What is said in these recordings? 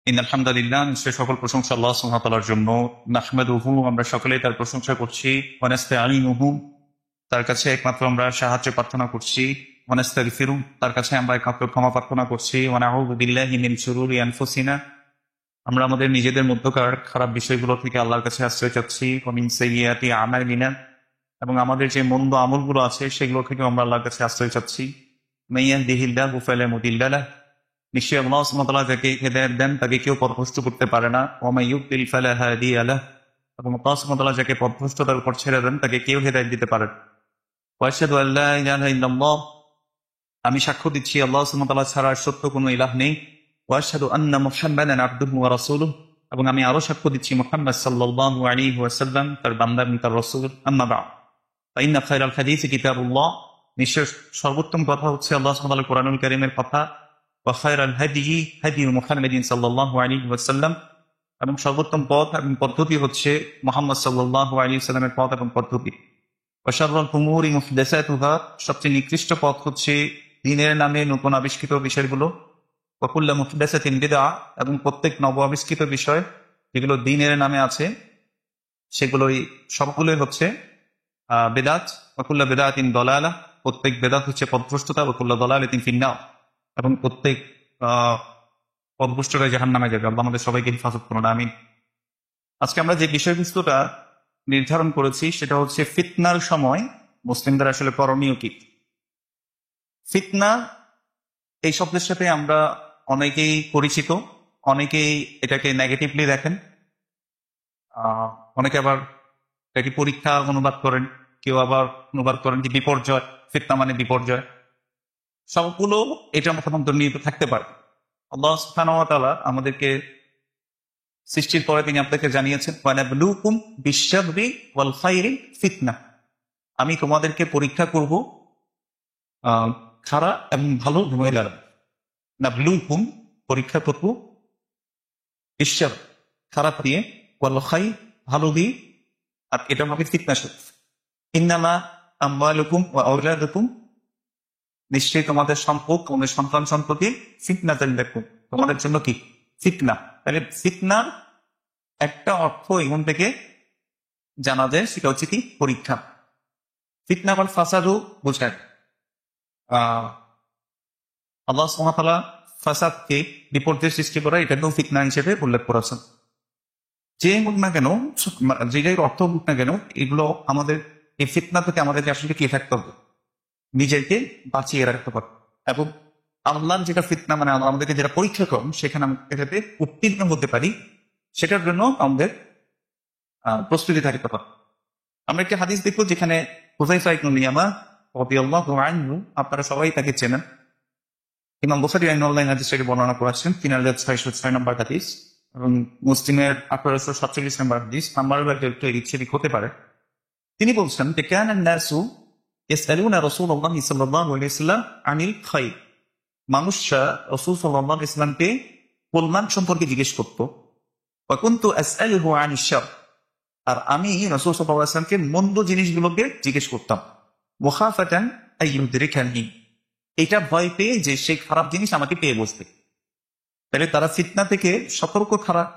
আলহামদুলিল্লাহ, নিশ্চয় সকল প্রশংসা আল্লাহ সুবহানাহু ওয়া তাআলার জন্য। নাহমাদুহু, আমরা সকলেই তার প্রশংসা করছি। ওয়া নাস্তাঈনুহু, তার কাছে একমাত্র আমরা সাহায্য প্রার্থনা করছি। ওয়া নাস্তাগফিরু, তার কাছে আমরা একমাত্র ক্ষমা প্রার্থনা করছি। ওয়া নাউযু বিল্লাহি মিন শুরুরি আনফুসিনা, আমরা আমাদের নিজেদের মধ্যকার খারাপ বিষয়গুলো থেকে আল্লাহর কাছে আশ্রয় চাচ্ছি। ওয়া মিন সাইয়্যাতি আমালিনা, এবং আমাদের যে মন্দ আমলগুলো আছে সেগুলো থেকে আমরা আল্লাহর কাছে আশ্রয় চাচ্ছি। মান ইয়াহদিহিল্লাহু ফালা মুদিল্লা লাহু, নিশ্চয়ই আল্লাহ সুবহানাহু ওয়া তাআলা যাকে হেদায়েত দেন তাকে কেউ পথভ্রষ্ট করতে পারে না। ওয়া মান ইউদ্লিল ফালা হাদিয়া লাহু, এবং আল্লাহ সুবহানাহু ওয়া তাআলা যাকে পথভ্রষ্টতার উপর ছেড়ে দেন তাকে কেউ হেদায়েত দিতে পারে না। ওয়া আশহাদু আল্লা ইলাহা ইল্লাল্লাহ, আমি সাক্ষ্য দিচ্ছি আল্লাহ সুবহানাহু ওয়া তাআলা ছাড়া আর সত্য কোনো ইলাহ নেই। ওয়া আশহাদু আন্না মুহাম্মাদান আবদুহু ওয়া রাসূলুহু, এবং আমি আরো সাক্ষ্য দিচ্ছি মুহাম্মদ সাল্লাল্লাহু আলাইহি ওয়াসাল্লাম তার বান্দা এবং তার রাসূল। আম্মা বা'দ, ফাইন্না খায়রাল হাদিসি কিতাবুল্লাহ, নিশ্চয় সর্বোত্তম কথা হচ্ছে আল্লাহ সুবহানাহু ওয়া তাআলার কোরআনুল কারীমের কথা। ওয়া খায়রাল হাদিয়ি হাদিয়ু মুহাম্মাদিন সাল্লাল্লাহু আলাইহি ওয়াসাল্লাম, এবং সর্বোত্তম পথ এবং পদ্ধতি হচ্ছে মুহাম্মদ সাল্লাল্লাহু আলাইহি ওয়াসাল্লামের পথ এবং পদ্ধতি। ওয়া শাররুল উমুরি মুহদাসাতুহা, সবচেয়ে নিকৃষ্ট পথ হচ্ছে দ্বীনের নামে নতুন আবিষ্কৃত বিষয়গুলো। ওয়া কুল্লু মুহদাসাতিন বিদআহ, এবং প্রত্যেক নব আবিষ্কৃত বিষয় যেগুলো দ্বীনের নামে আছে সেগুলোই সবগুলোই হচ্ছে বেদাত। ওয়া কুল্লু বিদআতিন দালালাহ, প্রত্যেক বেদাত হচ্ছে পথভ্রষ্টতা। ওয়া কুল্লু দালালাতিন ফিন্নার, এবং প্রত্যেক পথভ্রষ্টরা জাহান্নামে যাবে। আল্লাহ আমাদের সবাইকে হেফাজত করুন, আমিন। আজকে আমরা যে বিষয়বস্তুটা নির্ধারণ করেছি সেটা হচ্ছে ফিতনার সময় মুসলিমদের আসলে করণীয় কি। ফিতনা এই শব্দের সাথে আমরা অনেকেই পরিচিত, অনেকেই এটাকে নেগেটিভলি দেখেন, অনেকে আবার এটাকে পরীক্ষা অনুবাদ করেন, কেউ আবার অনুবাদ করেন কি বিপর্যয়। ফিতনা মানে বিপর্যয়। সবগুলো এটার মধ্যে অন্তর্নিহিত থাকতে পারে। আল্লাহ সুবহানাহু ওয়া তাআলা আমাদেরকে সৃষ্টির পরে তিনি আপনাকে জানিয়েছেন, ওয়ানাবলুকুম বিশ-শাররি ওয়াল খায়রি ফিতনা, আমি তোমাদেরকে পরীক্ষা করব খারাপ এবং ভালো উভয় দ্বারা। নাবলুকুম, পরীক্ষা করব, বিশ-শার, খারাপ দিয়ে, ওয়াল খায়র, ভালো দিয়ে, আর এটা হবে ফিতনা শরীফ। ইন্নামা আমওয়ালুকুম ওয়া আওলাদুকুম, নিশ্চয়ই তোমাদের সম্পদ, তোমাদের সন্তান সন্ততি, ফিতনাতান লাকুম, তোমাদের জন্য কি ফিতনা। তাহলে ফিতনার একটা অর্থ এখান থেকে জানা যায়, সেটা হচ্ছে কি পরীক্ষা। ফিতনা আবার ফাসাদও বোঝায়। আল্লাহ সুবহানাহু ওয়া তাআলা ফাসাদকে, বিপর্যয় সৃষ্টি করা, এটাকেও ফিতনা হিসেবে উল্লেখ করেছেন। যে হোক না কেন, যেটাই অর্থ হোক না কেন, এগুলো আমাদের এই ফিতনা থেকে আমাদেরকে আসলে কি থাকতে হবে, নিজেকে বাঁচিয়ে রাখতে পারে। এবং আল্লাহর যেটা ফিতনা মানে আমাদেরকে যেটা পরীক্ষা করেন, সেখানে আমরা এটাতে উত্তীর্ণ হতে পারি, সেটার জন্য আমাদের প্রস্তুতি থাকতে পারে। আমরা একটা হাদিস দেখবো যেখানে হুযায়ফা ইবনে ইয়ামান রাদিয়াল্লাহু আনহু, আপনারা সবাই তাকে চেনেন, ইমাম বুখারী রাহিমাহুল্লাহ হাদিসটাকে বর্ণনা করেছেন 3606 নম্বর হাদিস, এবং মুসলিমের 1847 নম্বর হাদিস। নাম্বার একটু এদিক হতে পারে। তিনি বলছেন যে কানান নাসু ইয়াসআলুনা রাসূলুল্লাহ সাল্লাল্লাহু আলাইহি ওয়াসাল্লাম আনিল খায়র, মানুষরা রাসূল সাল্লাল্লাহু আলাইহি ওয়াসাল্লামকে কল্যাণ সম্পর্কে জিজ্ঞেস করত। ওয়া কুনতু আসআলুহু আনিশ শার, আর আমি রাসূল সাল্লাল্লাহু আলাইহি ওয়াসাল্লামকে মন্দ জিনিসগুলোকে জিজ্ঞেস করতাম। মুখাফাতান আইয়ুদরিকানি, এটা ভয় পেয়ে যে সেই খারাপ জিনিস আমাকে পেয়ে বসবে। তাহলে তারা ফিতনা থেকে সতর্ক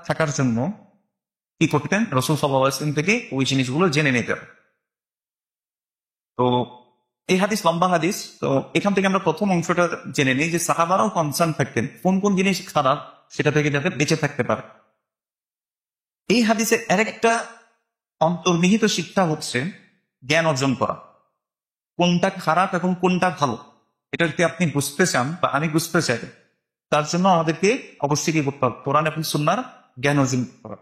থাকার জন্য কি করতেন, রাসূল সাল্লাল্লাহু আলাইহি ওয়াসাল্লাম থেকে ওই জিনিসগুলো জেনে নিতেন। তো এই হাদিস লম্বা হাদিস। তো এখান থেকে আমরা প্রথম অংশটা জেনে নিই যে সাহাবারাও কনসার্ন থাকতেন কোন কোন জিনিস খারাপ সেটা থেকে যাতে বেঁচে থাকতে পারে। এই হাদিসে আরেকটা অন্তর্নিহিত শিক্ষা হচ্ছে জ্ঞান অর্জন করা, কোনটা খারাপ এবং কোনটা ভালো। এটা যদি আপনি বুঝতে চান বা আমি বুঝতে চাই, তার জন্য আমাদেরকে অবশ্যই কি করতে হবে, কোরআন এবং সুন্নাহর জ্ঞান অর্জন করা।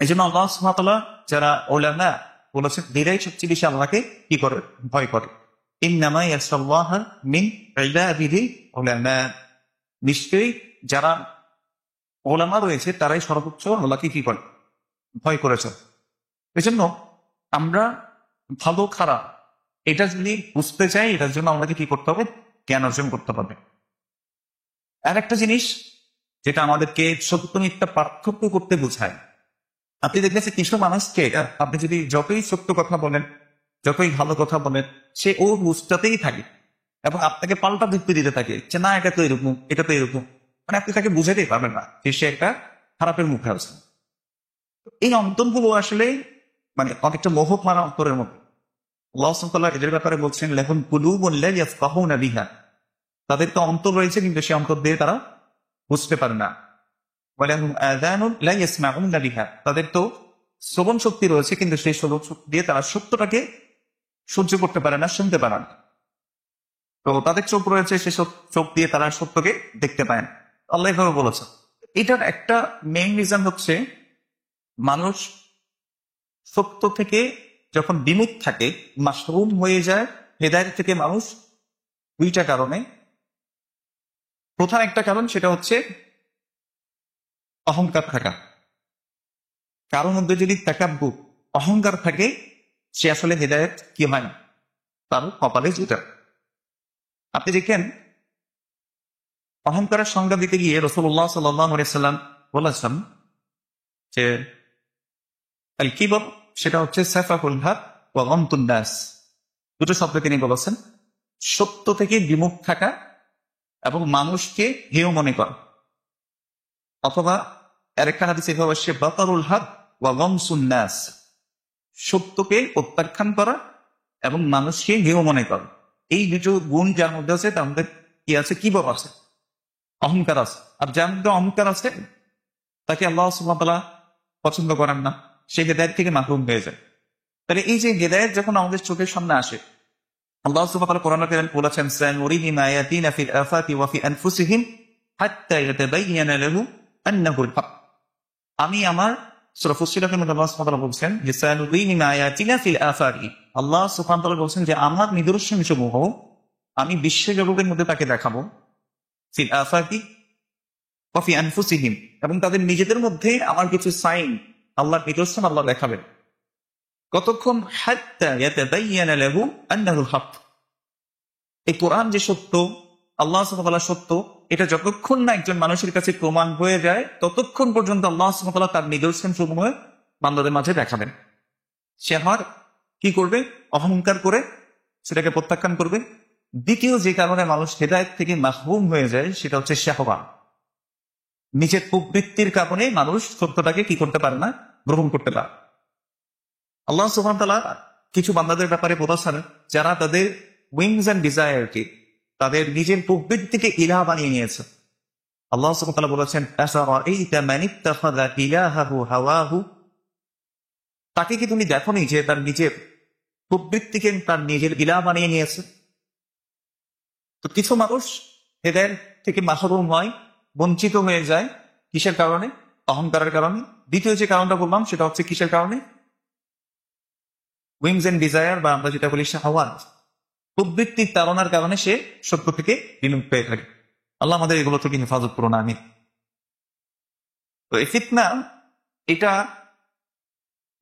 এই জন্য আল্লাহ সুবহানাহু ওয়া তাআলা যারা উলামা বলেছেন, এরাই সবচেয়ে বেশি আল্লাহকে কি করে, ভয় করে। ইন্নামা ইয়াখশাল্লাহা মিন ইবাদিহি উলামা, নিশ্চয়ই যারা উলামা রয়েছে তারাই সর্বোচ্চ আল্লাহকে কি করে, ভয় করেছে। এই জন্য আমরা ভালো খারাপ এটা যদি বুঝতে চাই, এটার জন্য আমাদেরকে কি করতে হবে, জ্ঞান অর্জন করতে হবে। আর একটা জিনিস যেটা আমাদেরকে সত্য মিথ্যা পার্থক্য করতে বোঝায়, আপনি দেখবেন কিছু মানুষকে আপনি যদি যতই সত্য কথা বলেন, যতই ভালো কথা বলেন, সে ও বুঝতেই থাকে এবং আপনাকে পাল্টা যুক্তি দিতে থাকে যে না এটা তো এরকম, এটা তো এরকম। মানে আপনি তাকে বুঝাতেই পারবেন না যে সে একটা খারাপের মুখে আছে। এই অন্তরগুলো আসলে মানে অনেকটা মোহক মারা অন্তরের মতো। আল্লাহ সুবহানাহু ওয়া তাআলা এদের ব্যাপারে বলছেন, লাহুম কুলুবুন লা ইয়াফকাহুনা বিহা, তাদের তো অন্তর রয়েছে কিন্তু সে অন্তর দিয়ে তারা বুঝতে পারে না। ওয়া লাহুম আযানুন লা ইয়াসমাউনা বিহা, তাদের তো শ্রবণ শক্তি রয়েছে কিন্তু সেই শ্রবণ শক্তি দিয়ে তারা সত্যটাকে সহ্য করতে পারে না, শুনতে পারে না। তো তাদের চোখ রয়েছে, সে চোখ দিয়ে তারা সত্যকে দেখতে পায় না। আল্লাহ এভাবে বলেছে। এটার একটা মেইন রিজন হচ্ছে মানুষ সত্য থেকে যখন বিমুখ থাকে, মাশরুম হয়ে যায় হেদায়েত থেকে মানুষ, দুইটা কারণে। প্রধান একটা কারণ সেটা হচ্ছে অহংকার থাকা। কারোর মধ্যে যদি তাকাব্বুর, অহংকার থাকে, সে আসলে হেদায়েত কি হয় না, তার কপালে জুটা। আপনি দেখেন অহংকারের সংজ্ঞা দিতে গিয়ে রাসূলুল্লাহ সাল্লাল্লাহু আলাইহি সাল্লাম বলেছেন যে আল কিবর সেটা হচ্ছে সাফাকুল হক ওয়া গামতুন নাস। দুটো শব্দ তিনি বলেছেন, সত্য থেকে বিমুখ থাকা এবং মানুষকে হেয় মনে করা। অথবা আরেকটা হাদিস এভাবে আসছে, বাতারুল হক ওয়া গামসুন নাস, সত্যকে প্রত্যাখ্যান করা এবং মানুষকে হেয় মনে করা। এই দুটো গুণ যার মধ্যে আছে তার মধ্যে কি আছে, কিবর আছে, অহংকার আছে। আর যার মধ্যে অহংকার আছে তাকে আল্লাহ সুবহানাহু ওয়া তাআলা পছন্দ করেন না, সে হেদায়েত থেকে মাহরুম হয়ে যায়। তাহলে এই যে হেদায়েত যখন আমাদের চোখের সামনে আসে, আল্লাহ সুবহানাহু ওয়া তাআলা কোরআনে কারীমে বলেছেন, সানুরিহিম আয়াতিনা ফিল আফাকি ওয়া ফি আনফুসিহিম হাত্তা ইয়াতাবায়্যানা লাহুম আন্নাহুল হক। আমি আমার সূরা ফুসসিলাতের মধ্যে আল্লাহ সুবহানাহু ওয়া তাআলা বলছেন যে সানুরিহিম আয়াতিনা ফিল আফাকি, আল্লাহ সুবহানাহু ওয়া তাআলা বলছেন যে আমার নিদর্শনসমূহ আমি বিশ্ব জগতের মধ্যে তাকে দেখাবো, ফিল আফাকি ওয়া ফি আনফুসিহিম, এবং তাদের নিজেদের মধ্যে আমার কিছু সাইন, আল্লাহর নিদর্শন আল্লাহ দেখাবেন। কতক্ষণ? হাত্তা ইয়াতাবায়্যানা লাহু আন্নাহুল হক। এই কোরআন যে সত্য, আল্লাহ সুবহানাহু ওয়া তাআলা সত্য, এটা যতক্ষণ না একজন মানুষের কাছে প্রমাণ হয়ে যায় ততক্ষণ পর্যন্ত আল্লাহ সুবহানাহু ওয়া তাআলা তার নিদর্শন সমূহ বান্দাদের মাঝে দেখাবেন। সে আর কি করবে? অহংকার করে সেটাকে প্রত্যাখ্যান করবে। দ্বিতীয় যে কারণে মানুষ হেদায়েত থেকে মাহরুম হয়ে যায় সেটা হচ্ছে শাহওয়াত। নিজের প্রবৃত্তির কারণে মানুষ সত্যটাকে কি করতে পারে না, গ্রহণ করতে পারে। আল্লাহ সুবহানাহু ওয়া তাআলা কিছু বান্দাদের ব্যাপারে বলেছেন যারা তাদের উইংস এন্ড ডিজায়ারকে, তাদের নিজের প্রবৃত্তিকে ইলাহ বানিয়ে নিয়েছে। আল্লাহ সুবহানাহু ওয়া তাআলা বলেছেন, আফারাআইতা মান ইত্তাখাযা ইলাহাহু হাওয়াহু, তাকে কি তুমি দেখোনি যে তার নিজের প্রবৃত্তিকে তার নিজের ইলাহ বানিয়ে নিয়েছে? তো কিছু মানুষ হেদায়েত থেকে মাহরুম হয়, বঞ্চিত হয়ে যায়, কিসের কারণে? অহংকারের কারণে। দ্বিতীয় যে কারণটা বললাম সেটা হচ্ছে কিসের কারণে? উইংস এন্ড ডিজায়ার, বা আমরা যেটা বলি শাহওয়াত, প্রবৃত্তির তাড়নার কারণে সে সত্য থেকে বিমুখ পেয়ে থাকে। আল্লাহ আমাদের এগুলো থেকে হেফাজত করুন, আমিন। তো এই ফিতনা এটা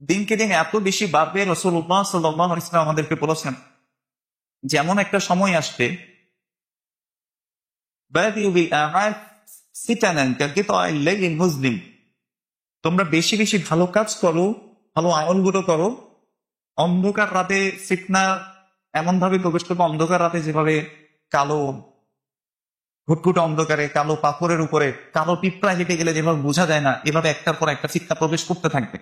দিনকে দিন এত বেশি বাড়বে, রাসূলুল্লাহ সাল্লাল্লাহু আলাইহি ওয়াসাল্লাম আমাদেরকে বলেছেন যেমন একটা সময় আসবে, বাদিউ বিল আ'মাল ফিতানান কাকিতা'আল লাইলিল মুজলিম, তোমরা বেশি বেশি ভালো কাজ করো, ভালো আমলগুলো করো, অন্ধকার রাতে ফিতনা এমন ভাবে প্রবেশ করবে, অন্ধকার রাতে যেভাবে কালো ঘুটঘুটে অন্ধকারে কালো পাথরের উপরে কালো পিঁপড়া হেঁটে গেলে যেভাবে বোঝা যায় না, এভাবে একটার পর একটা ফিতনা প্রবেশ করতে থাকবে,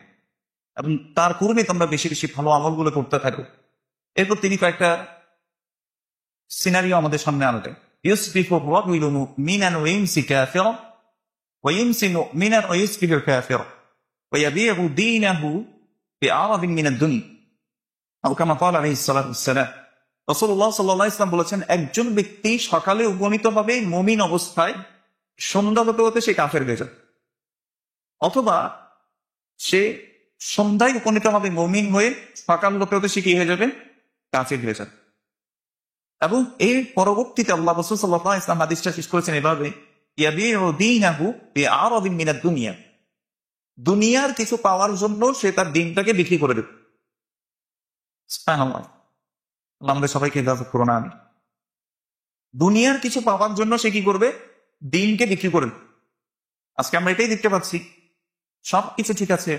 এবং তার পূর্বে তোমরা বেশি বেশি ভালো আমলগুলো করতে থাকো। এরপর তিনি কয়েকটা সিনারিও আমাদের সামনে আনলেন। ইউসবিহু রাজুলুন মুমিনান ওয়া ইউমসি কাফিরান ওয়া ইউমসি মুমিনান ওয়া ইউসবিহু কাফিরান ওয়া ইয়াবিউ দীনাহু বিআরাদিন মিনাদ দুনিয়া, আও কামা ক্বালা আলাইহিস সালাতু ওয়াস সালাম। রাসূলুল্লাহ সাল্লাল্লাহু আলাইহি ওয়াসাল্লাম বলেছেন, একজন ব্যক্তি সকালে উপনীত হবে মুমিন অবস্থায়, সন্ধ্যা হতে হতে সে কাফের হয়ে যাবে, অথবা সে সন্ধ্যায় উপনীত হবে মুমিন হয়ে, সকাল হতে হতে সে কি হয়ে যাবে? কাফের হয়ে যাবে। এবং এর পরবর্তীতে আল্লাহ রাসূল সাল্লাল্লাহু আলাইহি ওয়াসাল্লাম হাদিসটা শেষ করেছেন এভাবে, ইয়াবিউ দীনাহু বিআরাদিন মিনাদ দুনিয়া, দুনিয়ার কিছু পাওয়ার জন্য সে তার দিনটাকে বিক্রি করে দেবে। সুবহানাল্লাহ, আল্লাহ আমাদের সবাইকে হেফাজত করুন, আমিন। দুনিয়ার কিছু পাওয়ার জন্য সে কি করবে? দিনকে বিক্রি করবে। আজকে আমরা এটাই দেখতে পাচ্ছি, সবকিছু ঠিক আছে,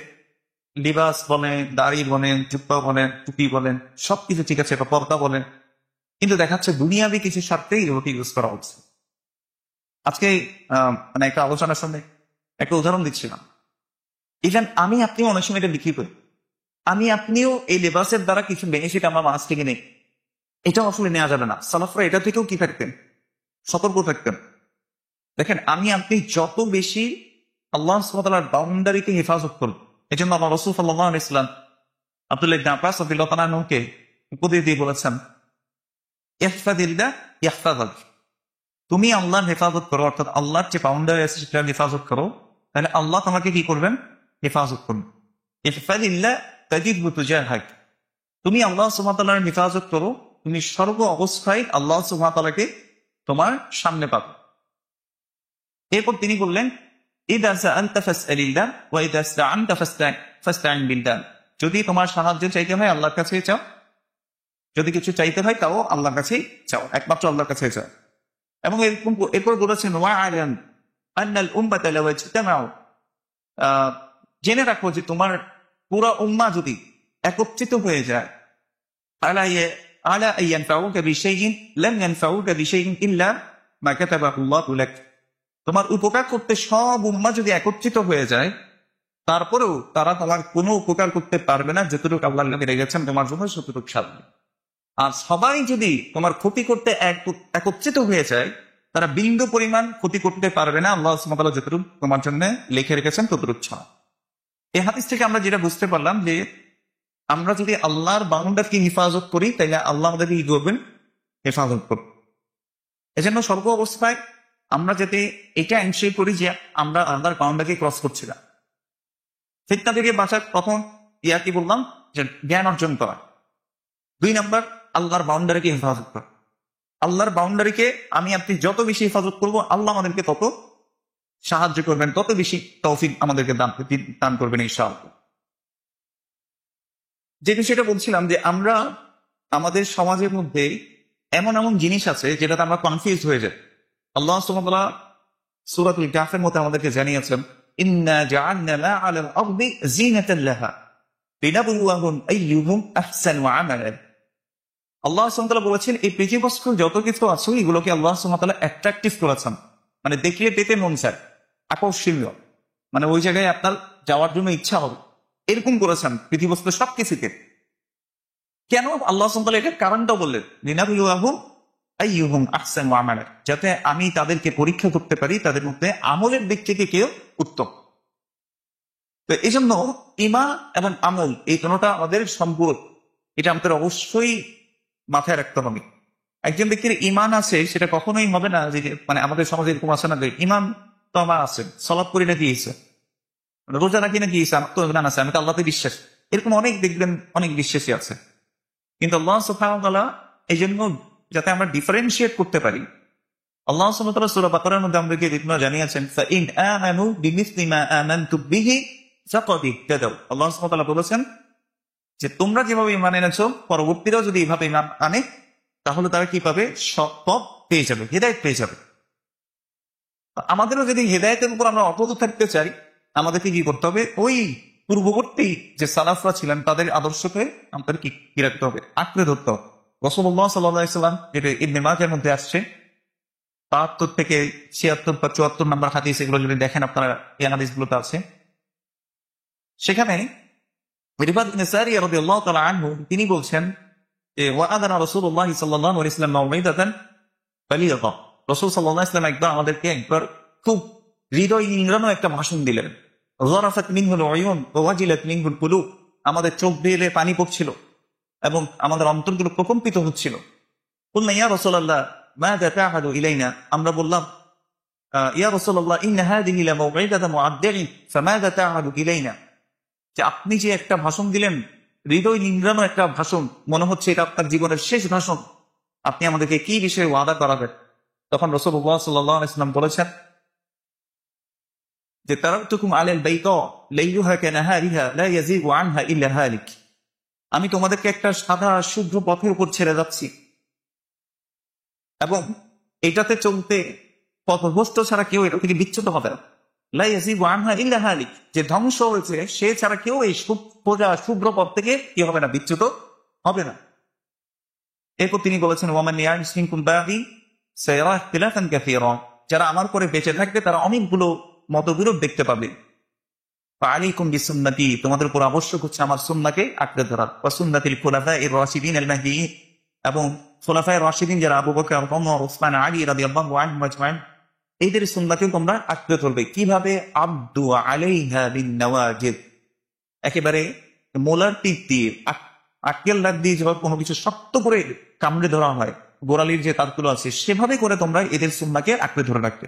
লিবাস বলেন, দাড়ি বলেন, জুব্বা বলেন, টুপি বলেন, সবকিছু ঠিক আছে, বা পর্দা বলেন, কিন্তু দেখাচ্ছে দুনিয়াবি কিছু স্বার্থেই এগুলোকে ইউজ করা হচ্ছে। আজকে মানে একটা আলোচনার সামনে একটা উদাহরণ দিচ্ছিলাম। ইভেন আমি আপনি অনেক সময় এটা বিক্রি করি, আমি আপনিও এই লেবাসের দ্বারা কিছু বেনিফিট আমরা মাছ থেকে নেই, এটাও আসলে নেওয়া যাবে না। সালাফরা এটা থেকেও কি থাকতেন, সতর্ক থাকতেন। দেখেন, আমি আপনি যত বেশি আল্লাহ সুবহানাহু ওয়া তাআলার বাউন্ডারিকে হেফাজত করব, এই জন্য আল্লাহ রাসূল সাল্লাল্লাহু আলাইহি ওয়াসাল্লাম আব্দুল্লাহ ইবনে আব্বাস রাদিয়াল্লাহু তাআলা আনহুকে উপদেশ দিয়ে বলেছেন, ইহফাযিল্লাহ ইয়াহফাযুক, তুমি আল্লাহর হেফাজত করো, অর্থাৎ আল্লাহর যে বাউন্ডারি আছে সেটার হেফাজত করো, তাহলে আল্লাহ তোমাকে কি করবেন, হেফাজত করবেন। ইহফাযিল্লাহ তাজিদহু তুজাহাক, তুমি আল্লাহ সুবহানাহু ওয়া তাআলার হেফাজত করো, তুমি সর্ব অবস্থায় আল্লাহ সুবহানাহু ওয়া তাআলাকে তোমার সামনে পাবে। এরপর তিনি বললেন, ইযা সাআলতা ফাসআলিল্লাহ ওয়া ইযা ইসতাআনতা ফাসতাইন বিল্লাহ, যদি তোমার সাহায্য চাইতে হয় আল্লাহর কাছে চাও, যদি কিছু চাইতে হয় তাও আল্লাহর কাছেই চাও, একমাত্র আল্লাহর কাছে চাও। এবং এরপর বলেছেন, ওয়া'লাম আন্নাল উম্মাতা লাও ইজতামাউ, জেনে রাখো যে তোমার পুরো উম্মাহ যদি একত্রিত হয়ে যায়, আলা ইয়ানফাউকা বিশাইইন লাম ইয়ানফাউকা বিশাইইন ইল্লা মা কাতাবাহু আল্লাহু লাক, তোমার উপকার করতে সব উম্মাহ যদি একত্রিত হয়ে যায়, তারপরেও তারা তোমার কোনো উপকার করতে পারবে না যতটুকু আল্লাহ নবী রেখেছেন তোমার জন্য ততটুকু সাধবে। আর সবাই যদি তোমার ক্ষতি করতে একত্রিত হয়ে যায়, তারা বিন্দু পরিমাণ ক্ষতি করতে পারবে না আল্লাহ সুবহানাহু ওয়া তাআলা যতটুকু তোমার জন্য লিখে রেখেছেন ততটুকু ছাড়া। এই হাদিস থেকে আমরা যেটা বুঝতে পারলাম যে আমরা যদি আল্লাহর বাউন্ডারিকে হেফাজত করি, তাহলে আল্লাহ আমাদেরকে কি করবেন, হেফাজত করবেন। এজন্য সর্ব অবস্থায় আমরা যাতে এটা এনশিওর করি যে আমরা আল্লাহর বাউন্ডারিকে ক্রস করছি না। ফিতনা থেকে বাঁচার প্রথম কি বললাম, যে জ্ঞান অর্জন করা। 2 নাম্বার, আল্লাহর বাউন্ডারিকে হেফাজত করা। আল্লাহর বাউন্ডারিকে আমি আপনি যত বেশি হেফাজত করবো, আল্লাহ আমাদেরকে তত সাহায্য করবেন, তত বেশি তৌফিক আমাদেরকে দান করবেন ইনশাআল্লাহ। যে বিষয়টা বলছিলাম যে আমরা আমাদের সমাজের মধ্যে এমন এমন জিনিস আছে যেটাতে আমরা কনফিউজ হয়ে যাই। আল্লাহ সুবহানাহু ওয়া তাআলা সূরাতুল কাহফের মধ্যে আমাদেরকে জানিয়েছেন, ইন্না জাআলনা মা আলাল আরদি যিনাতাল লাহা লিনাবলুয়াহুম আইয়ুহুম আহসানু আমালা। আল্লাহ সুবহানাহু ওয়া তাআলা বলেছেন, এই পৃথিবীবস্তু যত কিছু আছে এগুলোকে আল্লাহ সুবহানাহু ওয়া তাআলা অ্যাট্রাকটিভ করেছেন, মানে দেখলে পেতে মন চায়, আকর্ষণীয়, মানে ওই জায়গায় আপনার যাওয়ার জন্য ইচ্ছা হবে, এরকম করেছেন পৃথিবীবস্তু সবকিছুকে। কেন আল্লাহ সুবহানাহু ওয়া তাআলা এটার কারণটা বললেন, লিনাবলুয়াহুম আইয়ুহুম আহসানু আমালা, যাতে আমি তাদেরকে পরীক্ষা করতে পারি তাদের মধ্যে আমলের দিক থেকে কেউ উত্তম। তো এই জন্য ঈমান এবং আমল এই দুটোটা আমাদের সম্পর্ক, এটা আমাদের অবশ্যই মাথায় রাখতে হবে। একজন ব্যক্তির ঈমান আছে, সেটা কখনোই হবে না যে মানে আমাদের সমাজে এরকম আছে না যে ঈমান তো আমার আছে, সালাত করি না দিয়েছে, রোজা রাখি না দিয়েছে, আমার তো ঈমান আছে, আমি তো আল্লাহতে বিশ্বাস। এরকম অনেক দেখবেন, অনেক বিশ্বাসী আছে। কিন্তু আল্লাহ সুবহানাহু ওয়া তাআলা এই জন্য যাতে আমরা ডিফারেন্সিয়েট করতে পারি, আল্লাহ সুবহানাহু ওয়া তাআলা সূরা বাকারার মধ্যে আমাদেরকে জানিয়েছেন, ফাইন আমানু বিমিসলি মা আমানতু বিহি ফাকাদ ইহতাদাউ। আল্লাহ সুবহানাহু ওয়া তাআলা বলেছেন যে তোমরা যেভাবে ঈমান এনেছো, পরবর্তীরাও যদি এইভাবে ঈমান আনে, তাহলে তারা কি পাবে, সৎ পথ পেয়ে যাবে, হেদায়েত পেয়ে যাবে। আমাদেরও যদি হেদায়েতের উপর আমরা অটল থাকতে চাই, আমাদেরকে কি করতে হবে, ওই পূর্ববর্তী যে সালাফরা ছিলেন তাদের আদর্শকে আমাদের কি রাখতে হবে, আঁকড়ে ধরতে হবে। রাসূলুল্লাহ সাল্লাল্লাহু আলাইহি ওয়াসাল্লাম, যেটা ইবনে মাজাহর মধ্যে আসছে ৭২ থেকে ৭৬ বা ৭৪ নম্বর হাদিস, এগুলো যদি দেখেন আপনারা এই হাদিসগুলোতে আছে, সেখানে ইরবাদ ইবনে সারিয়া রাদিয়াল্লাহু তাআলা আনহু তিনি বলছেন যে ওয়া'আদানা রাসূলুল্লাহ সাল্লাল্লাহু আলাইহি ওয়াসাল্লাম মাউইদাতান বালিগা। রাসূল সাল্লাল্লাহু আলাইহি ওয়াসাল্লাম আমাদেরকে একবার খুব হৃদয় নিংড়ানো একটা ভাষণ দিলেন। যারাফাত মিনহুল উয়ুন ওয়া ওয়াজিলাত মিনহুল কুলুব, আমাদের চোখ দিয়ে পানি পড়ছিল এবং আমাদের অন্তরগুলো প্রকম্পিত হচ্ছিল। কুলনা ইয়া রাসূলুল্লাহ মাযা তা'আদু ইলাইনা, আমরা বললাম ইয়া রাসূলুল্লাহ ইন্না হাযিহি লা মাউইদাতান মুআদ্দিন ফামাযা তা'আদু ইলাইনা, যে আপনি যে একটা ভাষণ দিলেন, হৃদয় নিংড়ানো একটা ভাষণ, মনে হচ্ছে এটা আপনার জীবনের শেষ ভাষণ, আপনি আমাদেরকে কি বিষয়ে ওয়াদা করাবেন? তখন রাসূলুল্লাহ সাল্লাল্লাহু আলাইহি ওয়াসাল্লাম বলেছেন যে তারাকতুকুম আলাল বাইদা লাইলুহা কানাহারিহা লা ইয়াযিগু আনহা ইল্লা হালিক, আমি তোমাদেরকে একটা সাদা শুভ্র পথের উপর ছেড়ে যাচ্ছি, এবং এটাতে চলতে পথভ্রষ্ট ছাড়া কেউ এটা থেকে বিচ্যুত হবে না। লা ইয়াযিগু আনহা ইল্লা হালিক, যে ধ্বংস হয়েছে সে ছাড়া কেউ এই শুভ্র পথ থেকে কি হবে না, বিচ্যুত হবে না। এরপর তিনি বলেছেন, ওয়ামান ইয়া'শ মিনকুম বাদি সায়ারা ইখতিলাফান কাসীরা, যারা আমার পরে বেঁচে থাকবে তারা অনেকগুলো মতবিরোধ দেখতে পাবে। ফাআলাইকুম বিসুন্নতি, তোমাদের উপর আবশ্যক হচ্ছে আমার সুন্নাহকে আঁকড়ে ধরা, ওয়া সুন্নাতিল খুলাফায়ে রাশিদিন আল মাহদিয়িন, এবং খুলাফায়ে রাশিদিন যারা আবু বকর, ওমর, উসমান, আলী রাদিয়াল্লাহু আনহুম আজমাইন, এদের সুন্নাহকে তোমরা আঁকড়ে ধরবে। কিভাবে? আব্দু আলাইহা বিন নওয়াজিদ, একেবারে মোলার টিপ দিয়ে আক্কেল দাঁত দিয়ে যেভাবে কোনো কিছু শক্ত করে কামড়ে ধরা হয়, গোড়ালির যে তারগুলো আছে, সেভাবে করে তোমরা এদের সুন্নাহকে আঁকড়ে ধরে রাখবে।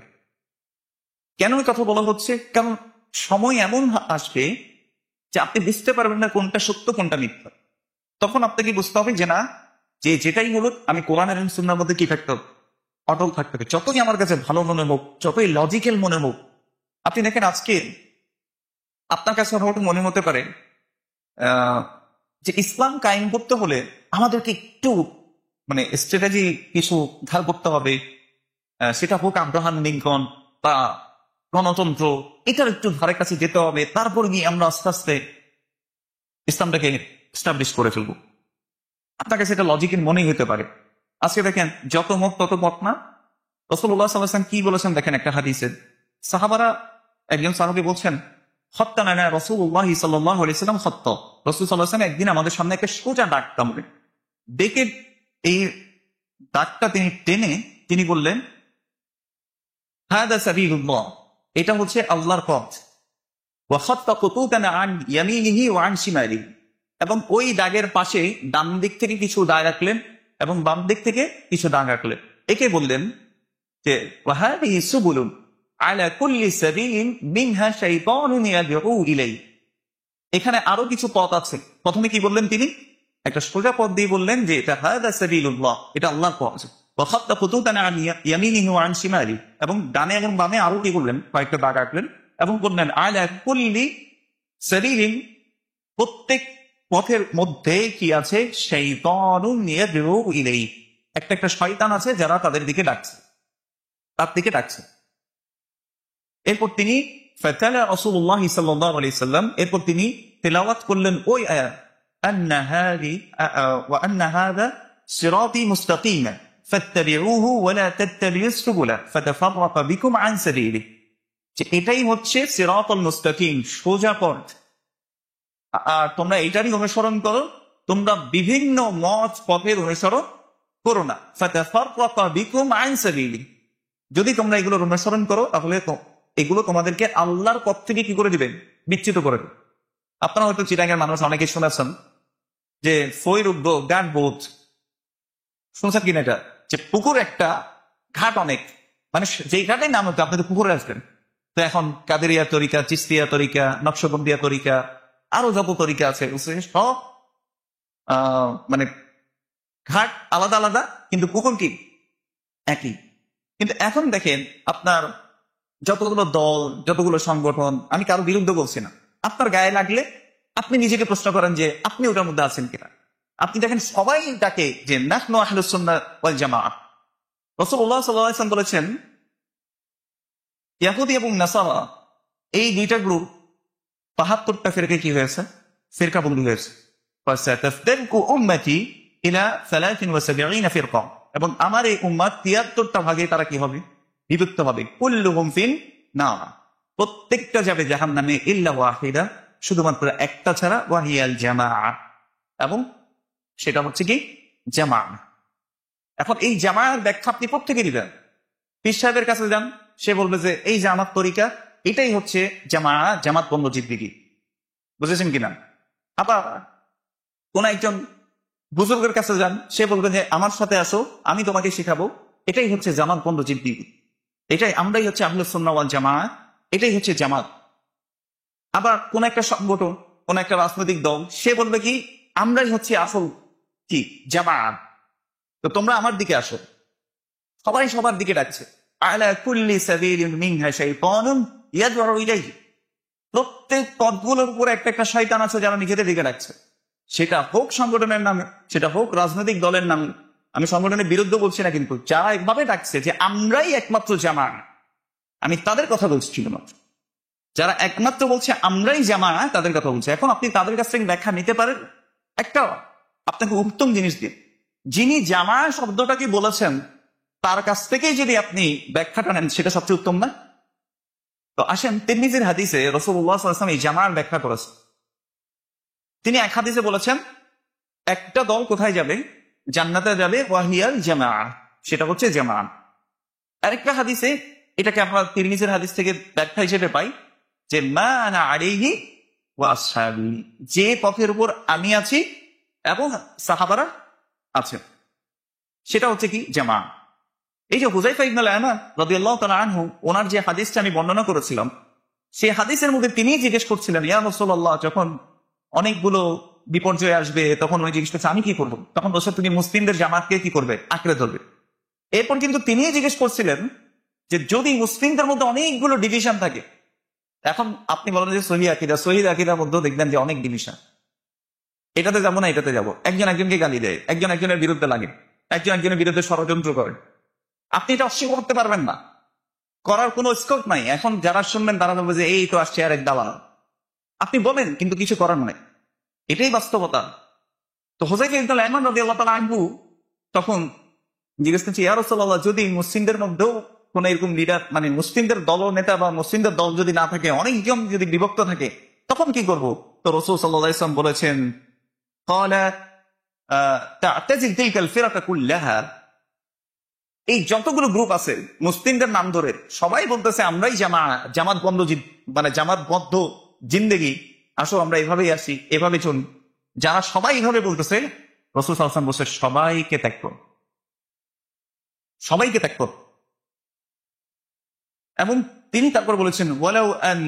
কেন এই কথা বলা হচ্ছে? কারণ সময় এমন আসবে যে আপনি বুঝতে পারবেন না কোনটা সত্য কোনটা মিথ্যা। তখন আপনাকে বুঝতে হবে যে না, যে যেটাই হলো আমি কোরআন এবং সুন্নাহর মধ্যে কি থাকতে হবে, অটল থাকতে হবে। যতই আমার কাছে ভালো মনে হোক, যতই লজিক্যাল মনে হোক। আপনি দেখেন আজকে আপনার কাছে হয়তো মনে হতে পারে যে ইসলাম কায়েম করতে হলে আমাদেরকে একটু মানে স্ট্র্যাটেজি কিছু ধার করতে হবে, সেটা হোক আব্রাহাম লিঙ্কন বা গণতন্ত্র, এটার একটু ধারে কাছে যেতে হবে, তারপর গিয়ে আমরা আস্তে আস্তে ইসলামটাকে এস্টাবলিশ করে ফেলবো। আপনার কাছে এটা লজিকের মনেই হতে পারে। আজকে দেখেন যত মত তত পথ না। রাসূলুল্লাহ সাল্লাল্লাহু আলাইহি ওয়াসাল্লাম কি বলেছেন দেখেন একটা হাদিসে, সাহাবারা একজন সাহাবী বলছেন, খত্তানা রাসূলুল্লাহ সাল্লাল্লাহু আলাইহি ওয়াসাল্লাম খত্ত, রাসূল সাল্লাল্লাহু আলাইহি ওয়াসাল্লাম একদিন আমাদের সামনে একটা সোজা দাগ কামড়ে দেখে এই দাগটা তিনি টেনে তিনি বললেন, হাদা সাবিলুল্লাহ, এটা হচ্ছে আল্লাহর পথ। ওয়া খাত্তা খুতুতান আন ইয়ামিনিহি ওয়া আন শিমালিহি, এবং ওই দাগের পাশে ডান দিক থেকে কিছু দাগ রাখলেন এবং বাম দিক থেকে কিছু দাগ রাখলেন। একে বললেন যে ওয়া হাদিহি সুবুলুন আলা কুল্লি সাবিলিন মিনহা শাইতানুন ইয়াদউ ইলাইহি, এখানে আরো কিছু পথ আছে। প্রথমে কি বললেন তিনি? একটা সোজা পথ দিয়ে বললেন যে এটা হাদা সাবিলুল্লাহ, এটা আল্লাহর পথ। ওয়া খাত্তা খুতুতান আন ইয়ামিনিহি ওয়া আন শিমালিহি, এবং ডানে এবং বামে আরো কি বললেন, কয়েকটা দাগ রাখলেন এবং বললেন আলা কুল্লি সাবিলিন, প্রত্যেক পথের মধ্যে কি আছে, শাইতানুন ইয়াদউ ইলাইহি, একটা একটা শয়তান আছে যারা তাদের দিকে ডাকছে, তার দিকে ডাকছে। এরপর তিনি ফাতালা রাসূলুল্লাহ সাল্লাল্লাহু আলাইহি সাল্লাম, এরপর তিনি তেলাওয়াত করলেন ওই আয়াত, আন্না হাযি ওয়া আন্না হাযা সিরাতী মুস্তাকিমা ফাত্তাবিউহু ওয়া লা তাত্তাবিউস সুবুলা ফাতাফাররাকা বিকুম আন সাবিলিহি, যে এটাই হচ্ছে সিরাতুল মুস্তাকিম, সোজা পথ, আর তোমরা এটারই অনুসরণ করো, তোমরা বিভিন্ন মত পথের অনুসরণ করো না। ফাতাফাররাকা বিকুম আন সাবিলিহি, যদি তোমরা এগুলোর অনুসরণ করো তাহলে এগুলো তোমাদেরকে আল্লাহর পথ থেকে কি করে দিবেন, বিচ্যুত করে দেবে। আপনারা হয়তো চিটাঙ্গের মানুষ অনেকে শুনেছেন যে ফৈরুব্য গান বোধ শুনছেন কিনা, এটা যে পুকুর একটা ঘাট অনেক, মানে যেই ঘাটের নাম হতো আপনি তো পুকুরে আসবেন। তো এখন কাদেরিয়া তরিকা, চিস্তিয়া তরিকা, নকশবন্দিয়া তরিকা, আরো যত তরিকা আছে সব মানে ঘাট আলাদা আলাদা, কিন্তু পুকুর কি একই। কিন্তু এখন দেখেন আপনার যতগুলো দল, যতগুলো সংগঠন, আমি কারো বিরুদ্ধে বলছি না, আপনার গায়ে লাগলে আপনি নিজেকে প্রশ্ন করেন যে আপনি ওটার মধ্যে আছেন কিনা। আপনি দেখেন সবাই তাকে যে নাহনু আহলুস সুন্নাহ ওয়াল জামাআহ। রাসূলুল্লাহ সাল্লাল্লাহু আলাইহি ওয়াসাল্লাম বলেছেন ইহুদি এবং নাসারা এই দুইটা গ্রুপ ৭৫টা ফিরকা কি হয়েছে, ফিরকা বন্দী হয়েছে। ফাসাতাফতারিকু উম্মতি ইলা ৭৩ ফিরকা, এবং আমার এই উম্মত ৭৩টা ভাগে তারা কি হবে, বিভক্ত হবে। কুল্লুহুম ফিন নার, প্রত্যেকটা যাবে জাহান্নামে, ইল্লা ওয়াহিদা, শুধুমাত্র একটা ছাড়া, ওয়াহিয়াল জামাআহ, এবং সেটা হচ্ছে কি জামাআহ। এখন এই জামাআর ব্যাখ্যা আপনি প্রত্যেকে দিবেন। পীর সাহেবের কাছে যান, সে বলবে যে এই জামাত তরিকা, এটাই হচ্ছে জামাআহ, জামাত বন্ধ জিন্দেগি, বুঝেছেন কিনা। আবার কোন একজন বুজুর্গের কাছে যান, সে বলবে যে আমার সাথে আসো, আমি তোমাকে শিখাবো, এটাই হচ্ছে জামাত বন্ধ জিন্দেগি, এটাই আমরাই হচ্ছে আহলুস সুন্নাহ ওয়াল জামাআহ, এটাই হচ্ছে জামাত। আবার কোন একটা সংগঠন, কোন একটা রাজনৈতিক দল, সে বলবে কি আমরাই হচ্ছে আসল কি জামাত, তো তোমরা আমার দিকে আসো। সবাই সবার দিকে ডাকছে। আলা কুল্লি সাবিলিন মিনহা শাইতানুন ইয়াদউ ইলাইহি, প্রত্যেক পথগুলোর উপরে একটা একটা শয়তান আছে যারা নিজেদের দিকে ডাকছে। সেটা হোক সংগঠনের নামে, সেটা হোক রাজনৈতিক দলের নামে, আমি সংগঠনের বিরুদ্ধে বলছি না, কিন্তু যারা একভাবে ডাকছে যে আমরাই একমাত্র জামাত, আমি তাদের কথা বলছি শুধুমাত্র। যারা একমাত্র বলছে আমরাই জামাত, তাদের কথা বলছে। এখন আপনি তাদের কাছ থেকে ব্যাখ্যা নিতে পারেন একটা আপনাকে উত্তম জিনিস দিয়ে, যিনি জামা শব্দটাকে বলেছেন তার কাছ থেকেই যদি আপনি ব্যাখ্যাটা নেন সেটা সবচেয়ে উত্তম না? তো আসেন, তিরমিজির হাদিসে রাসূলুল্লাহ সাল্লাল্লাহু আলাইহি ওয়াসাল্লাম এই জামার ব্যাখ্যা করেছেন। তিনি এক হাদিসে বলেছেন একটা দল কোথায় যাবে? জান্নাতে যাবে, ওয়াহিয়াল জামা, সেটা হচ্ছে জামা। আরেকটা হাদিসে এটাকে আমরা তিরমিজির হাদিস থেকে ব্যাখ্যা হিসেবে পাই যে মা আনা আলাইহি ওয়া আসহাবি, যে পথের উপর আমি আছি এবং সাহাবারা আছেন, সেটা হচ্ছে কি জামা। এই যে হুযায়ফা ইবনে আল-ইয়ামান রাদিয়াল্লাহু তাআলা আনহু, ওনার যে হাদিসটা আমি বর্ণনা করেছিলাম, সেই হাদিসের মধ্যে তিনি জিজ্ঞেস করছিলেন, ইয়া রাসূলুল্লাহ, যখন অনেকগুলো বিপর্যয় আসবে তখন উনি জিজ্ঞেস করছে আমি কি করবো? তখন বলছে তুমি মুসলিমদের জামাতকে কি করবে? আঁকড়ে ধরবে। এরপর কিন্তু তিনি জিজ্ঞেস করছিলেন যে যদি মুসলিমদের মধ্যে অনেকগুলো ডিভিশন থাকে, এখন আপনি বলেন যে সহিহ আকীদা, সহিহ আকীদার মধ্যে দেখবেন যে অনেক ডিভিশন, এটাতে যাবো না এটাতে যাবো, একজন একজনকে গালি দেয়, একজন একজনের বিরুদ্ধে লাগে, একজন একজনের বিরুদ্ধে ষড়যন্ত্র করে। আপনি এটা অস্বীকার করতে পারবেন না, করার কোনো স্কোপ নাই। এখন যারা শুনবেন তারা বলবে যে এই তো আসছে আর এক দালাল। আপনি বলেন, কিন্তু কিছু করার নাই, এটাই বাস্তবতা। তো হুযায়ফা ইবনে আল-ইয়ামান রাদিয়াল্লাহু তাআলা আনহু তখন জিজ্ঞেস করছে, ইয়া রাসূলুল্লাহ, যদি মুসলিমদের মধ্যেও কোন এরকম লিডার, মানে মুসলিমদের দল নেতা বা মুসলিমদের দল যদি না থাকে, অনেকজন যদি বিভক্ত থাকে, তখন কি করব? তো রাসূল সাল্লাল্লাহু আলাইহি ওয়াসাল্লাম বলেছেন, ক্বালা তা'তাজিল তিলকাল ফিরাকা কুল্লাহা, এই যতগুলো গ্রুপ আছে মুসলিমদের নাম ধরে সবাই বলতেছে আমরাই জামাত বন্ধ, মানে জামাত বদ্ধ জিন্দেগি, আসো আমরা এভাবেই আসি, এভাবে চলি, যারা সবাই এইভাবে বলতেছে, রাসূল সাল্লাল্লাহু আলাইহি ওয়াসাল্লাম বলছে সবাইকে ত্যাগ করো, সবাইকে ত্যাগ করো। এবং তিনি তারপর বলেছেন, ওয়ালাউ আন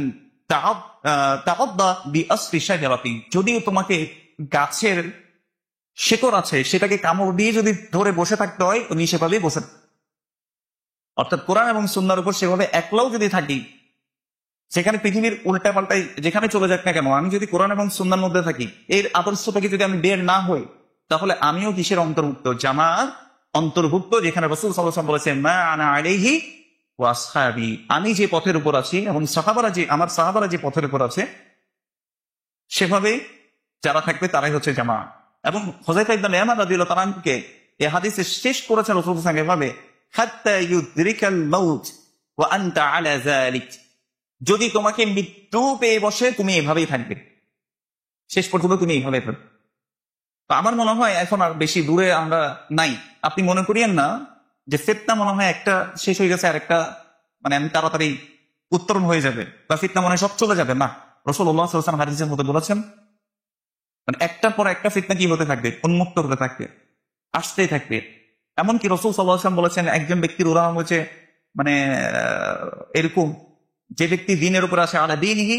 তাআদ্দা বিআসরি শাজারাতিন, যদিও তোমাকে গাছের শেকড় আছে সেটাকে কামড় দিয়ে যদি ধরে বসে থাকতে হয়, উনি সেভাবেই বসে। অর্থাৎ কোরআন এবং সুন্নাহর উপর সেভাবে একলাও যদি থাকি, সেখানে পৃথিবীর উল্টা পাল্টাই যেখানে চলে যাক না কেন, আমি যদি কোরআন এবং সুন্নাহর মধ্যে থাকি, এর আদর্শ থেকে যদি আমি বের না হই, তাহলে আমিও কিসের অন্তর্ভুক্ত? জামাত অন্তর্ভুক্ত, যেখানে রাসূল সাল্লাল্লাহু আলাইহি ওয়াসাল্লাম বলেছেন মা আনা আলাইহি ওয়া আসহাবি, আমি যে পথের উপর আছি এবং আমার সাহাবারা যে পথের উপর আছে, সেভাবে যারা থাকবে তারাই হচ্ছে জামাত। এবং হুযায়ফা ইবনে আল-ইয়ামান রাদিয়াল্লাহু তাআলা আনহুকে এই হাদিসে শেষ করেছেন রাসূল সাল্লাল্লাহু আলাইহি ওয়াসাল্লাম এভাবে, হাত্তা ইউদরিকাল মাউত ওয়া আনতা আলা যালিক, যদি তোমাকে মৃত্যু পেয়ে বসে তুমি এভাবেই থাকবে, শেষ পর্যন্ত তুমি এইভাবে থাকবে। তো আমার মনে হয় এখন আর বেশি দূরে আমরা নাই। আপনি মনে করিয়েন না যে ফিতনা মনে হয় একটা শেষ হয়ে গেছে আর একটা, মানে আমি তাড়াতাড়ি উত্তরণ হয়ে যাবে বা ফিতনা মনে হয় সব চলে যাবে, না। রাসূলুল্লাহ সাল্লাল্লাহু আলাইহি ওয়াসাল্লাম হাদিসের মধ্যে বলেছেন, মানে একটার পর একটা ফিতনা কি হতে থাকবে? উন্মুক্ত হতে থাকবে, আসতেই থাকবে। এমনকি রাসূল সাল্লাল্লাহু আলাইহি ওয়াসাল্লাম বলেছেন, একজন ব্যক্তির উদাহরণ হচ্ছে মানে এরকম, যে ব্যক্তি দ্বীনের উপর আছে আলা দীনিহি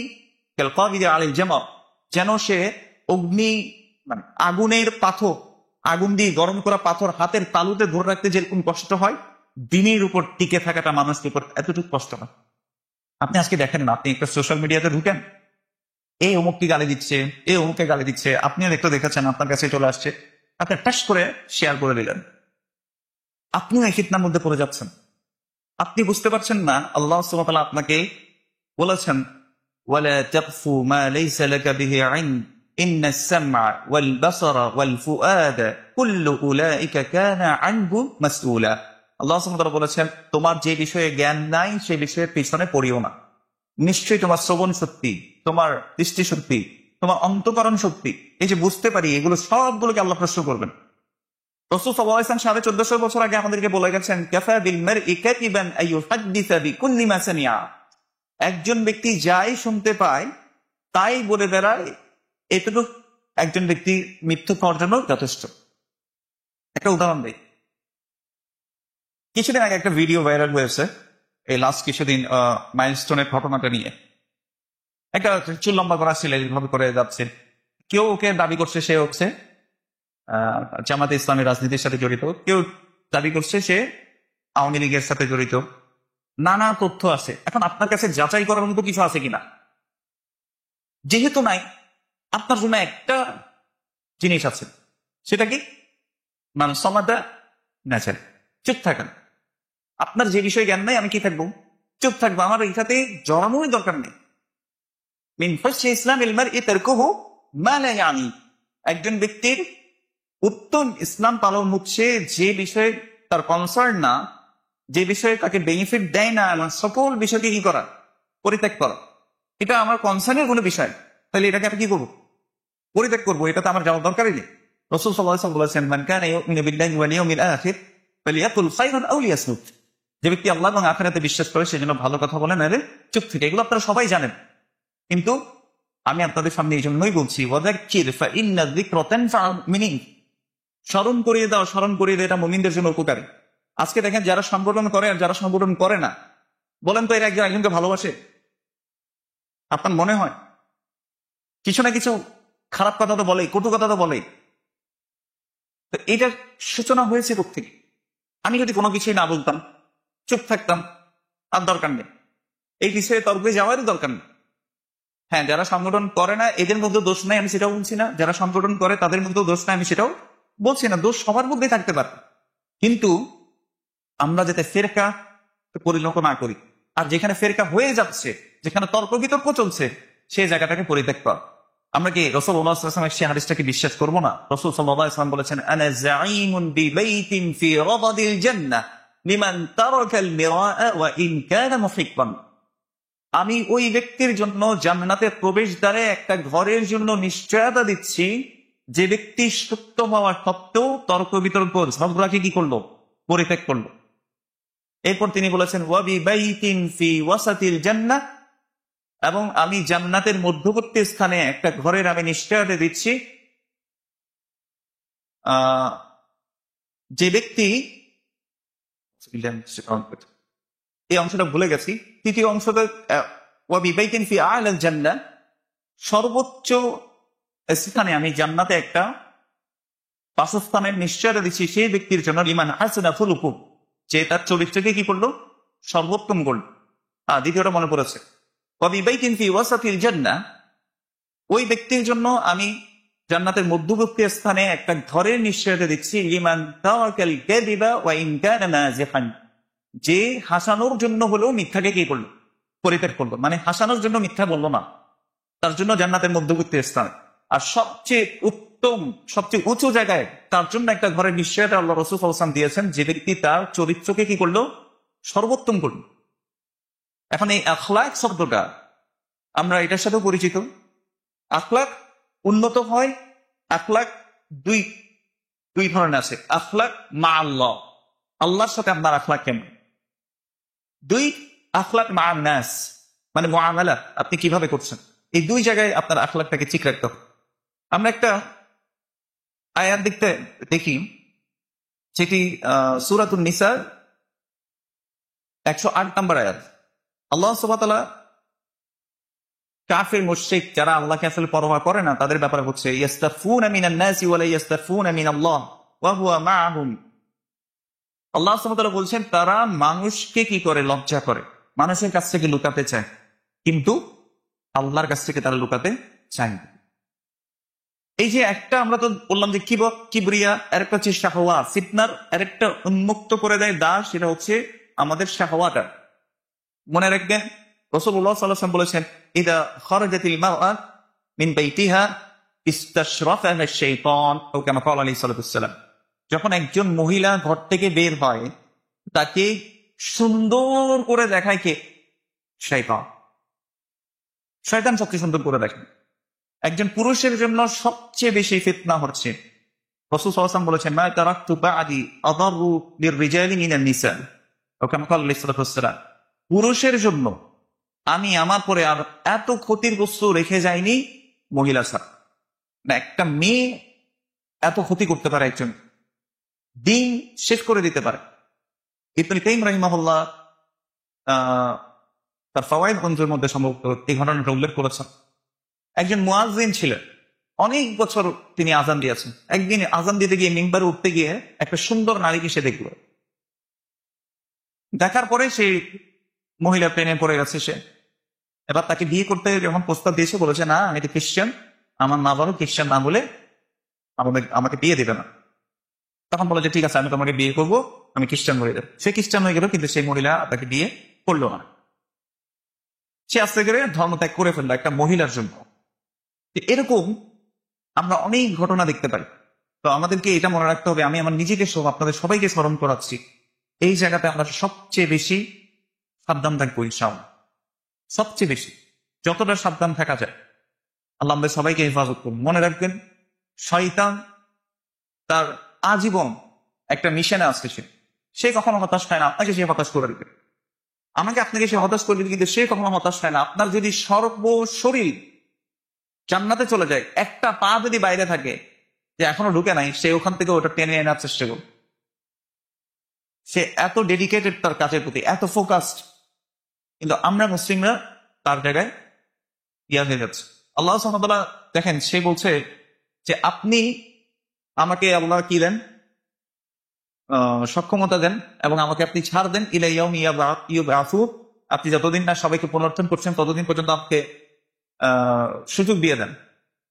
কাল কাবিদি আলাল জামর, যেন সে অগ্নি, মানে আগুনের পাথর, আগুন দিয়ে গরম করা পাথর হাতের তালুতে ধরে রাখতে যেরকম কষ্ট হয়, দ্বীনের উপর টিকে থাকাটা মানুষের উপর এতটুকু কষ্ট হয়। আপনি আজকে দেখেন না, আপনি একটা সোশ্যাল মিডিয়াতে ঢুকেন, এই অমুককে গালি দিচ্ছে, এই অমুককে গালি দিচ্ছে, আপনিও দেখতে দেখেছেন, আপনার কাছে চলে আসছে, আপনি টাস করে শেয়ার করে দিলেন, আপনিও এই ফিতনার মধ্যে পড়ে যাচ্ছেন। আপনি বুঝতে পারছেন না আল্লাহ সুবহানাহু ওয়া তাআলা আপনাকে বলেছেন, ওয়ালা তাকফু মা লাইসা লাকা বিহি ইলম ইন্নাস সামআ ওয়াল বাসারা ওয়াল ফুআদা কুল্লু উলাইকা কানা আনহু মাসউলা। আল্লাহ সুবহানাহু ওয়া তাআলা বলেছেন, তোমার যে বিষয়ে জ্ঞান নাই সেই বিষয়ের পিছনে পড়িও না। নিশ্চয়ই তোমার শ্রবণ শক্তি, তোমার দৃষ্টি শক্তি, তোমার অন্তঃকরণ শক্তি, এই যে বুঝতে পারি, এগুলো সবগুলোকে আল্লাহ প্রশ্ন করবেন। রাসূল সাল্লাল্লাহু আলাইহি ওয়াসাল্লাম 1450 বছর আগে আমাদেরকে বলে গেছেন, কাফা বিল মারই কাতিবান আইয়ুহাদ্দিসা বিকুল্লি মা সামিআ, একজন ব্যক্তি যাই শুনতে পায় তাই বলে বেড়ায়, এটুকু একজন ব্যক্তি মৃত্যু পাওয়ার জন্য যথেষ্ট। একটা উদাহরণ দেই, কিছুদিন আগে একটা ভিডিও ভাইরাল হয়েছে, এই লাস্ট কিছুদিন মাইলস্টোনের ঘটনাটা নিয়ে। একটা চুল লম্বা করা ছেলে এইভাবে করে যাচ্ছে, কেউ ওকে দাবি করছে সে হচ্ছে জামাতে ইসলামী রাজনীতির সাথে জড়িত, কেউ দাবি করছে সে আওয়ামী লীগের সাথে জড়িত, নানা তথ্য আছে। এখন আপনার কাছে যাচাই করার মতো কিছু আছে কিনা? যেহেতু নাই, আপনার জন্য একটা জিনিস আছে, সেটা কি? মানে সমাদা ন্যাচার, চুপ থাকেন। আপনার যে বিষয়ে জ্ঞান নাই, আমি কি থাকবো? চুপ থাকবো, আমার এটাতে জড়ানোই দরকার নেই। মিন হুসনি ইসলামিল মারই তারকুহু মা লা ইয়ানি, একজন ব্যক্তির উত্তম ইসলাম পালন হচ্ছে যে বিষয়ে তার কনসার্ন না, যে বিষয়ে তাকে বেনিফিট দেয় না, এমন সকল বিষয়কে কি করা, পরিত্যাগ করা। এটা আমার কনসার্নের কোনো বিষয়, তাহলে এটাকে আমি কি করবো, পরিত্যাগ করবো। এটা তো আমার যাওয়ার দরকারই নেই। রাসূল সাল্লাল্লাহু আলাইহি ওয়াসাল্লাম বলেছেন, মান কানা ইউমিনু বিল্লাহি ওয়াল ইয়াউমিল আখির ফালিয়াকুল খায়রান আও লিয়াসমুত। যে ব্যক্তি আল্লাহ এবং আখিরাতে বিশ্বাস করে সে যেন ভালো কথা বলে, নাহলে চুপ থেকে। এগুলো আপনারা সবাই জানেন, কিন্তু আমি আপনাদের সামনে এই জন্যই বলছি, ওয়াযাক্কির ফাইন্না যিকরা তানফাউল মুমিনিন। স্মরণ করিয়ে দাও, স্মরণ করিয়ে দেয়, এটা মুমিনদের জন্য উপকারী। আজকে দেখেন যারা সংগঠন করে আর যারা সংগঠন করে না, বলেন তো এরা একজন একজনকে ভালোবাসে? আপনার মনে হয়? কিছু না কিছু খারাপ কথা তো বলেই, কটু কথা তো বলেই। তো এটার সূচনা হয়েছে কোত্থেকে? আমি যদি কোনো কিছুই না বলতাম, চুপ থাকতাম, আর দরকার নেই, এই বিষয়ে তর্কে যাওয়ারই দরকার নেই। হ্যাঁ, যারা সংগঠন করে না এদের মধ্যে দোষ নাই, আমি সেটাও বলছি না। যারা সংগঠন করে তাদের মধ্যেও দোষ নাই, আমি সেটাও বলছি না। দোষ সবার মধ্যেই থাকতে পারে, কিন্তু আমরা যাতে ফেরকা পরিণত না করি, আর যেখানে ফেরকা হয়ে যাচ্ছে, যেখানে তর্ক বিতর্ক চলছে, সেই জায়গাটাকে পরিত্যাগ কর। আমরা কি রাসূলুল্লাহ সাল্লাল্লাহু আলাইহি ওয়াসাল্লামের সেই হাদিসটাকে বিশ্বাস করব না? রাসূল সাল্লাল্লাহু আলাইহি ওয়াসাল্লাম বলেছেন, আনা যাঈমুন বিবাইতিন ফি রাবাদিল জান্নাহ লিমান তারাকাল মিরাআ ওয়া ইন কানা মুহিক্কান। আমি ওই ব্যক্তির জন্য জান্নাতের প্রবেশদ্বারে একটা ঘরের জন্য নিশ্চয়তা দিচ্ছি, যে ব্যক্তি সত্য হওয়া সত্ত্বেও তর্ক বিতর্ক ঝগড়াকে কি করলো, পরিত্যাগ করলো। এরপর তিনি বলেছেন, ওয়াবি বাইতিন ফি ওয়াসাতিল জান্নাহ, এবং আমি জান্নাতের মধ্যবর্তী স্থানে একটা ঘরের আমি নিশ্চয়তা দিচ্ছি, যে ব্যক্তি, এই অংশটা ভুলে গেছি, তৃতীয় অংশটা, ওয়াবি বাইতিন ফি আ'লাল জান্নাহ, সর্বোচ্চ স্থানে আমি জান্নাতে একটা বাসস্থানের নিশ্চয়তা দিচ্ছি সেই ব্যক্তির জন্য, লিমান হাসানা খুলুকু, যে তার চরিত্রকে কি করলো, সর্বোত্তম করল। দ্বিতীয়টা মনে পড়েছে, ওয়াবি বাইতিন ফি ওয়াসাতিল জান্নাহ, ওই ব্যক্তির জন্য আমি জান্নাতের মধ্যবর্তী স্থানে একটা ঘরের নিশ্চয়তা দিচ্ছি, লিমান তাওয়াকাল কাযিবা ওয়া ইন কানা নাজিহান, যে হাসানোর জন্য হলেও মিথ্যাকে কি করলো, পরিত্যাগ করলো। মানে হাসানোর জন্য মিথ্যা বললো না, তার জন্য জান্নাতের মধ্যবর্তী স্থান। আর সবচেয়ে উত্তম, সবচেয়ে উঁচু জায়গায় তার জন্য একটা ঘরের নিশ্চয়তা আল্লাহ রাসূল সাল্লাল্লাহু আলাইহি ওয়াসাল্লাম দিয়েছেন, যে ব্যক্তি তার চরিত্রকে কি করলো, সর্বোত্তম করলো। এখন এই আখলাক শব্দটা আমরা এটার সাথেও পরিচিত। আখলাক উন্নত হয়, আখলাক দুই ধরনের আছে। আখলাক মা আল্লাহ, আল্লাহর সাথে আপনার আখলাক কেমন। দুই, আখলাক মা নাস, মানে মুআমালা, আপনি কিভাবে করছেন। এই দুই জায়গায় আপনার আখলাকটাকে ঠিক রাখতে হবে। আমরা একটা আয়াত দেখি, সেটি সূরাতুন নিসা 108 নম্বর আয়াত। আল্লাহ সুবহানাহু ওয়া তাআলা কাফির মুশরিক, যারা আল্লাহকে আসলে পরোয়া করে না, তাদের ব্যাপারে হচ্ছে, ইয়াস্তাফুনা মিনান নাসি ওয়া লা ইয়াস্তাফুনা মিনাল্লাহ ওয়া হুয়া মাআহুম। আল্লাহ সুবহানাহু ওয়া তাআলা বলছেন, তারা মানুষকে কি করে, লজ্জা করে, মানুষের কাছ থেকে লুকাতে চায়, কিন্তু আল্লাহর কাছ থেকে তারা লুকাতে চায় না। এই যে একটা, আমরা তো বললাম যে কিবরিয়া, আর একটা হচ্ছে শাহওয়া, ফিতনার আর একটা উন্মুক্ত করে দেয় দ্বার, সেটা হচ্ছে আমাদের শাহওয়াটা। মনে রাখবেন, রাসূলুল্লাহ সাল্লাল্লাহু আলাইহি ওয়াসাল্লাম বলেছেন, ইদা খারাজাতিল মারআ মিন বাইতিহা ইস্তাশরাফাহা আশ-শাইতান, ও কামা ক্বালা আলাইহিস সালাতু ওয়াসসালাম। যখন একজন মহিলা ঘর থেকে বের হয়, তাকে সুন্দর করে দেখায় কে? শয়তান। শয়তান সবচেয়ে সুন্দর করে দেখেন। একজন পুরুষের জন্য সবচেয়ে বেশি ফিতনা হচ্ছে, রাসূল সাল্লাল্লাহু আলাইহি ওয়াসাল্লাম বলেছেন, মা তারাকতু বা'দি আদাররু লির-রিজালি মিনান নিসা, ও কামা ক্বালা আলাইহিস সালাতু ওয়াসসালাম। পুরুষের জন্য আমি আমার পরে আর এত ক্ষতির বস্তু রেখে যাইনি মহিলা ছাড়া। না, একটা মেয়ে এত ক্ষতি করতে পারে, একজন দিন শেষ করে দিতে পারে। ইবনে কাইয়িম রাহিমাহুল্লাহ তার ফাওয়ায়েদ গঞ্জের মধ্যে সম্ভবত এই ঘটনাটা উল্লেখ করেছেন। একজন মুয়াজ্জিন ছিলেন, অনেক বছর তিনি আজান দিয়েছেন। একদিন আজান দিতে গিয়ে মিম্বারে উঠতে গিয়ে একটা সুন্দর নারীকে সে দেখল। দেখার পরে সেই মহিলা প্রেমে পড়ে গেছে সে। এবার তাকে বিয়ে করতে যখন প্রস্তাব দিয়েছে, বলেছে, না, আমি খ্রিস্টান, আমার মা বাবা খ্রিস্টান না বলে আমাকে বিয়ে দেবে না। তখন বলে যে, ঠিক আছে, আমি তোমাকে বিয়ে করবো, আমি খ্রিস্টান হয়ে যাবো। সে খ্রিস্টান হয়ে গেল, কিন্তু সেই মহিলা তাকে বিয়ে করলো না। সে আস্তে করে ধর্ম ত্যাগ করে ফেললো একটা মহিলার জন্য। এরকম আমরা অনেক ঘটনা দেখতে পাই। তো আমাদেরকে এটা মনে রাখতে হবে, আমি আমার নিজেকে সহ আপনাদের সবাইকে স্মরণ করাচ্ছি, এই জায়গাতে আমরা সবচেয়ে বেশি সাবধান থাকবো ইনশাআল্লাহ, সবচেয়ে বেশি যতটা সাবধান থাকা যায়। আল্লাহ আমাদের সবাইকে হেফাজত করুন। মনে রাখবেন, শয়তান তার আজীবন একটা মিশনে আসছে, সে কখনো হতাশ হয় না। আপনাকে সে হতাশ করে দিবে, আমাকে আপনাকে সে হতাশ করে দিবে, কিন্তু সে কখনো হতাশ হয় না। আপনার যদি সর্বশরীর জান্নাতে চলে যায়, একটা পা যদি বাইরে থাকে যে এখনো ঢুকে নাই, সে ওখান থেকে ওটা টেনে আনার চেষ্টা করবে। সে এত ডেডিকেটেড তার কাজের প্রতি, এত ফোকাসড। কিন্তু আমরা মুসলিমরা তার জায়গায় ইয়া হয়ে যাচ্ছে। আল্লাহ সুবহানাহু ওয়া তাআলা দেখেন, সে বলছে যে আপনি আমাকে আল্লাহ কি দেন, সক্ষমতা দেন, এবং আমাকে আপনি ছাড় দেন ইলা ইয়াউমি ইউবআসু, আপনি যতদিন না সবাইকে পুনরুত্থান করছেন ততদিন পর্যন্ত আমাকে সুযোগ দিয়ে দেন।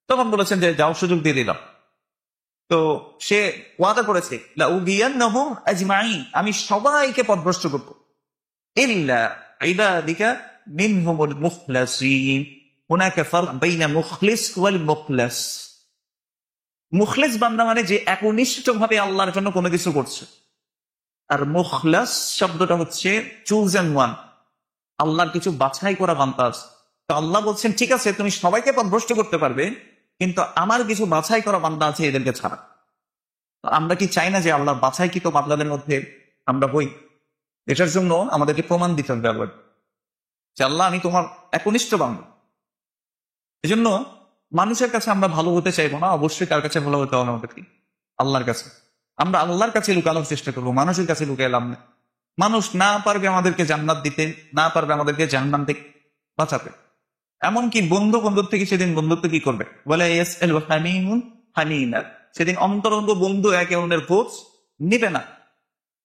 তখন বলেছেন যে যাও, সুযোগ দিয়ে দিলাম। তো সে ওয়াদা করেছে লাউগিয়ান্নাহুম আজমাইন, আমি সবাইকে পথভ্রষ্ট করব, ইল্লা ইবাদিকা মিনহুমুল মুখলাসিন। হুনাকা ফারক বাইনা মুখলিস ওয়াল মুখলাস। মুখলিস বান্দা মানে যে একনিষ্ঠভাবে আল্লাহর জন্য কোনো কিছু করছে, আর মুখলাস শব্দটা হচ্ছে চুজেন ওয়ান, আল্লাহর কিছু বাছাই করা বান্দা আছে। তো আল্লাহ বলছেন ঠিক আছে, তুমি সবাইকে পথভ্রষ্ট করতে পারবে, কিন্তু আমার কিছু বাছাই করা বান্দা আছে, এদেরকে ছাড়া। তো আমরা কি চাই না যে আল্লাহর বাছাইকৃত বান্দাদের মধ্যে আমরা হই? এটার জন্য আমাদেরকে প্রমাণ দিতে হবে আবার যে আল্লাহ আমি তোমার একনিষ্ঠ বান্দা। এজন্য মানুষের কাছে আমরা ভালো হতে চাইবো না, অবশ্যই কার কাছে ভালো হতে হবে আমাদেরকে? আল্লাহর কাছে। আমরা আল্লাহর কাছে লুকানোর চেষ্টা করবো, মানুষের কাছে লুকিয়ে লাভ নেই। মানুষ না পারবে আমাদেরকে জান্নাত দিতে, না পারবে আমাদেরকে জাহান্নাম থেকে বাঁচাতে। এমনকি বন্ধুর থেকে সেদিন বন্ধুত্ব কি করবে, বলে সেদিন অন্তরঙ্গ বন্ধু একে অন্যের খোঁজ নিবে না।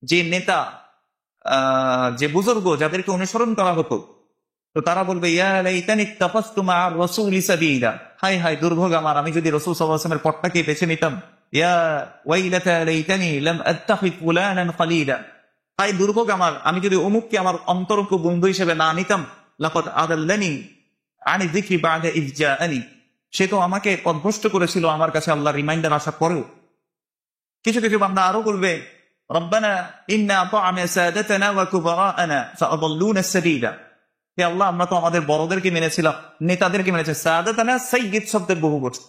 যে নেতা, যে বুজুর্গ যাদেরকে অনুসরণ করা হতো, তো তারা বলবে হাই হাই দুর্ভোগ আমার, আমি যদি রাসূল সাল্লাল্লাহু আলাইহি ওয়াসাল্লামের পথটাকে বেছে নিতাম। হাই দুর্ভোগ আমার, আমি যদি অমুককে আমার অন্তরঙ্গ বন্ধু হিসেবে না নিতাম। লাকাদ আদাল্লানি আনি যিকরি বা'দা ইয জাআনি, সে তো আমাকে পথভ্রষ্ট করেছিল আমার কাছে আল্লাহর রিমাইন্ডার আসার পরেও। কিছু কিছু বান্দা আরো বলবে রব্বানা ইন্না আতা'না সাদাতানা ওয়া কুবারা'না ফাআদাল্লুনা সাবিলা, হে আল্লাহ আমরা তো আমাদের বড়দেরকে মেনেছিলাম, নেতাদেরকে মেনেছি। সাদাতানা সাইয়্যিদ শব্দের বহু বচন,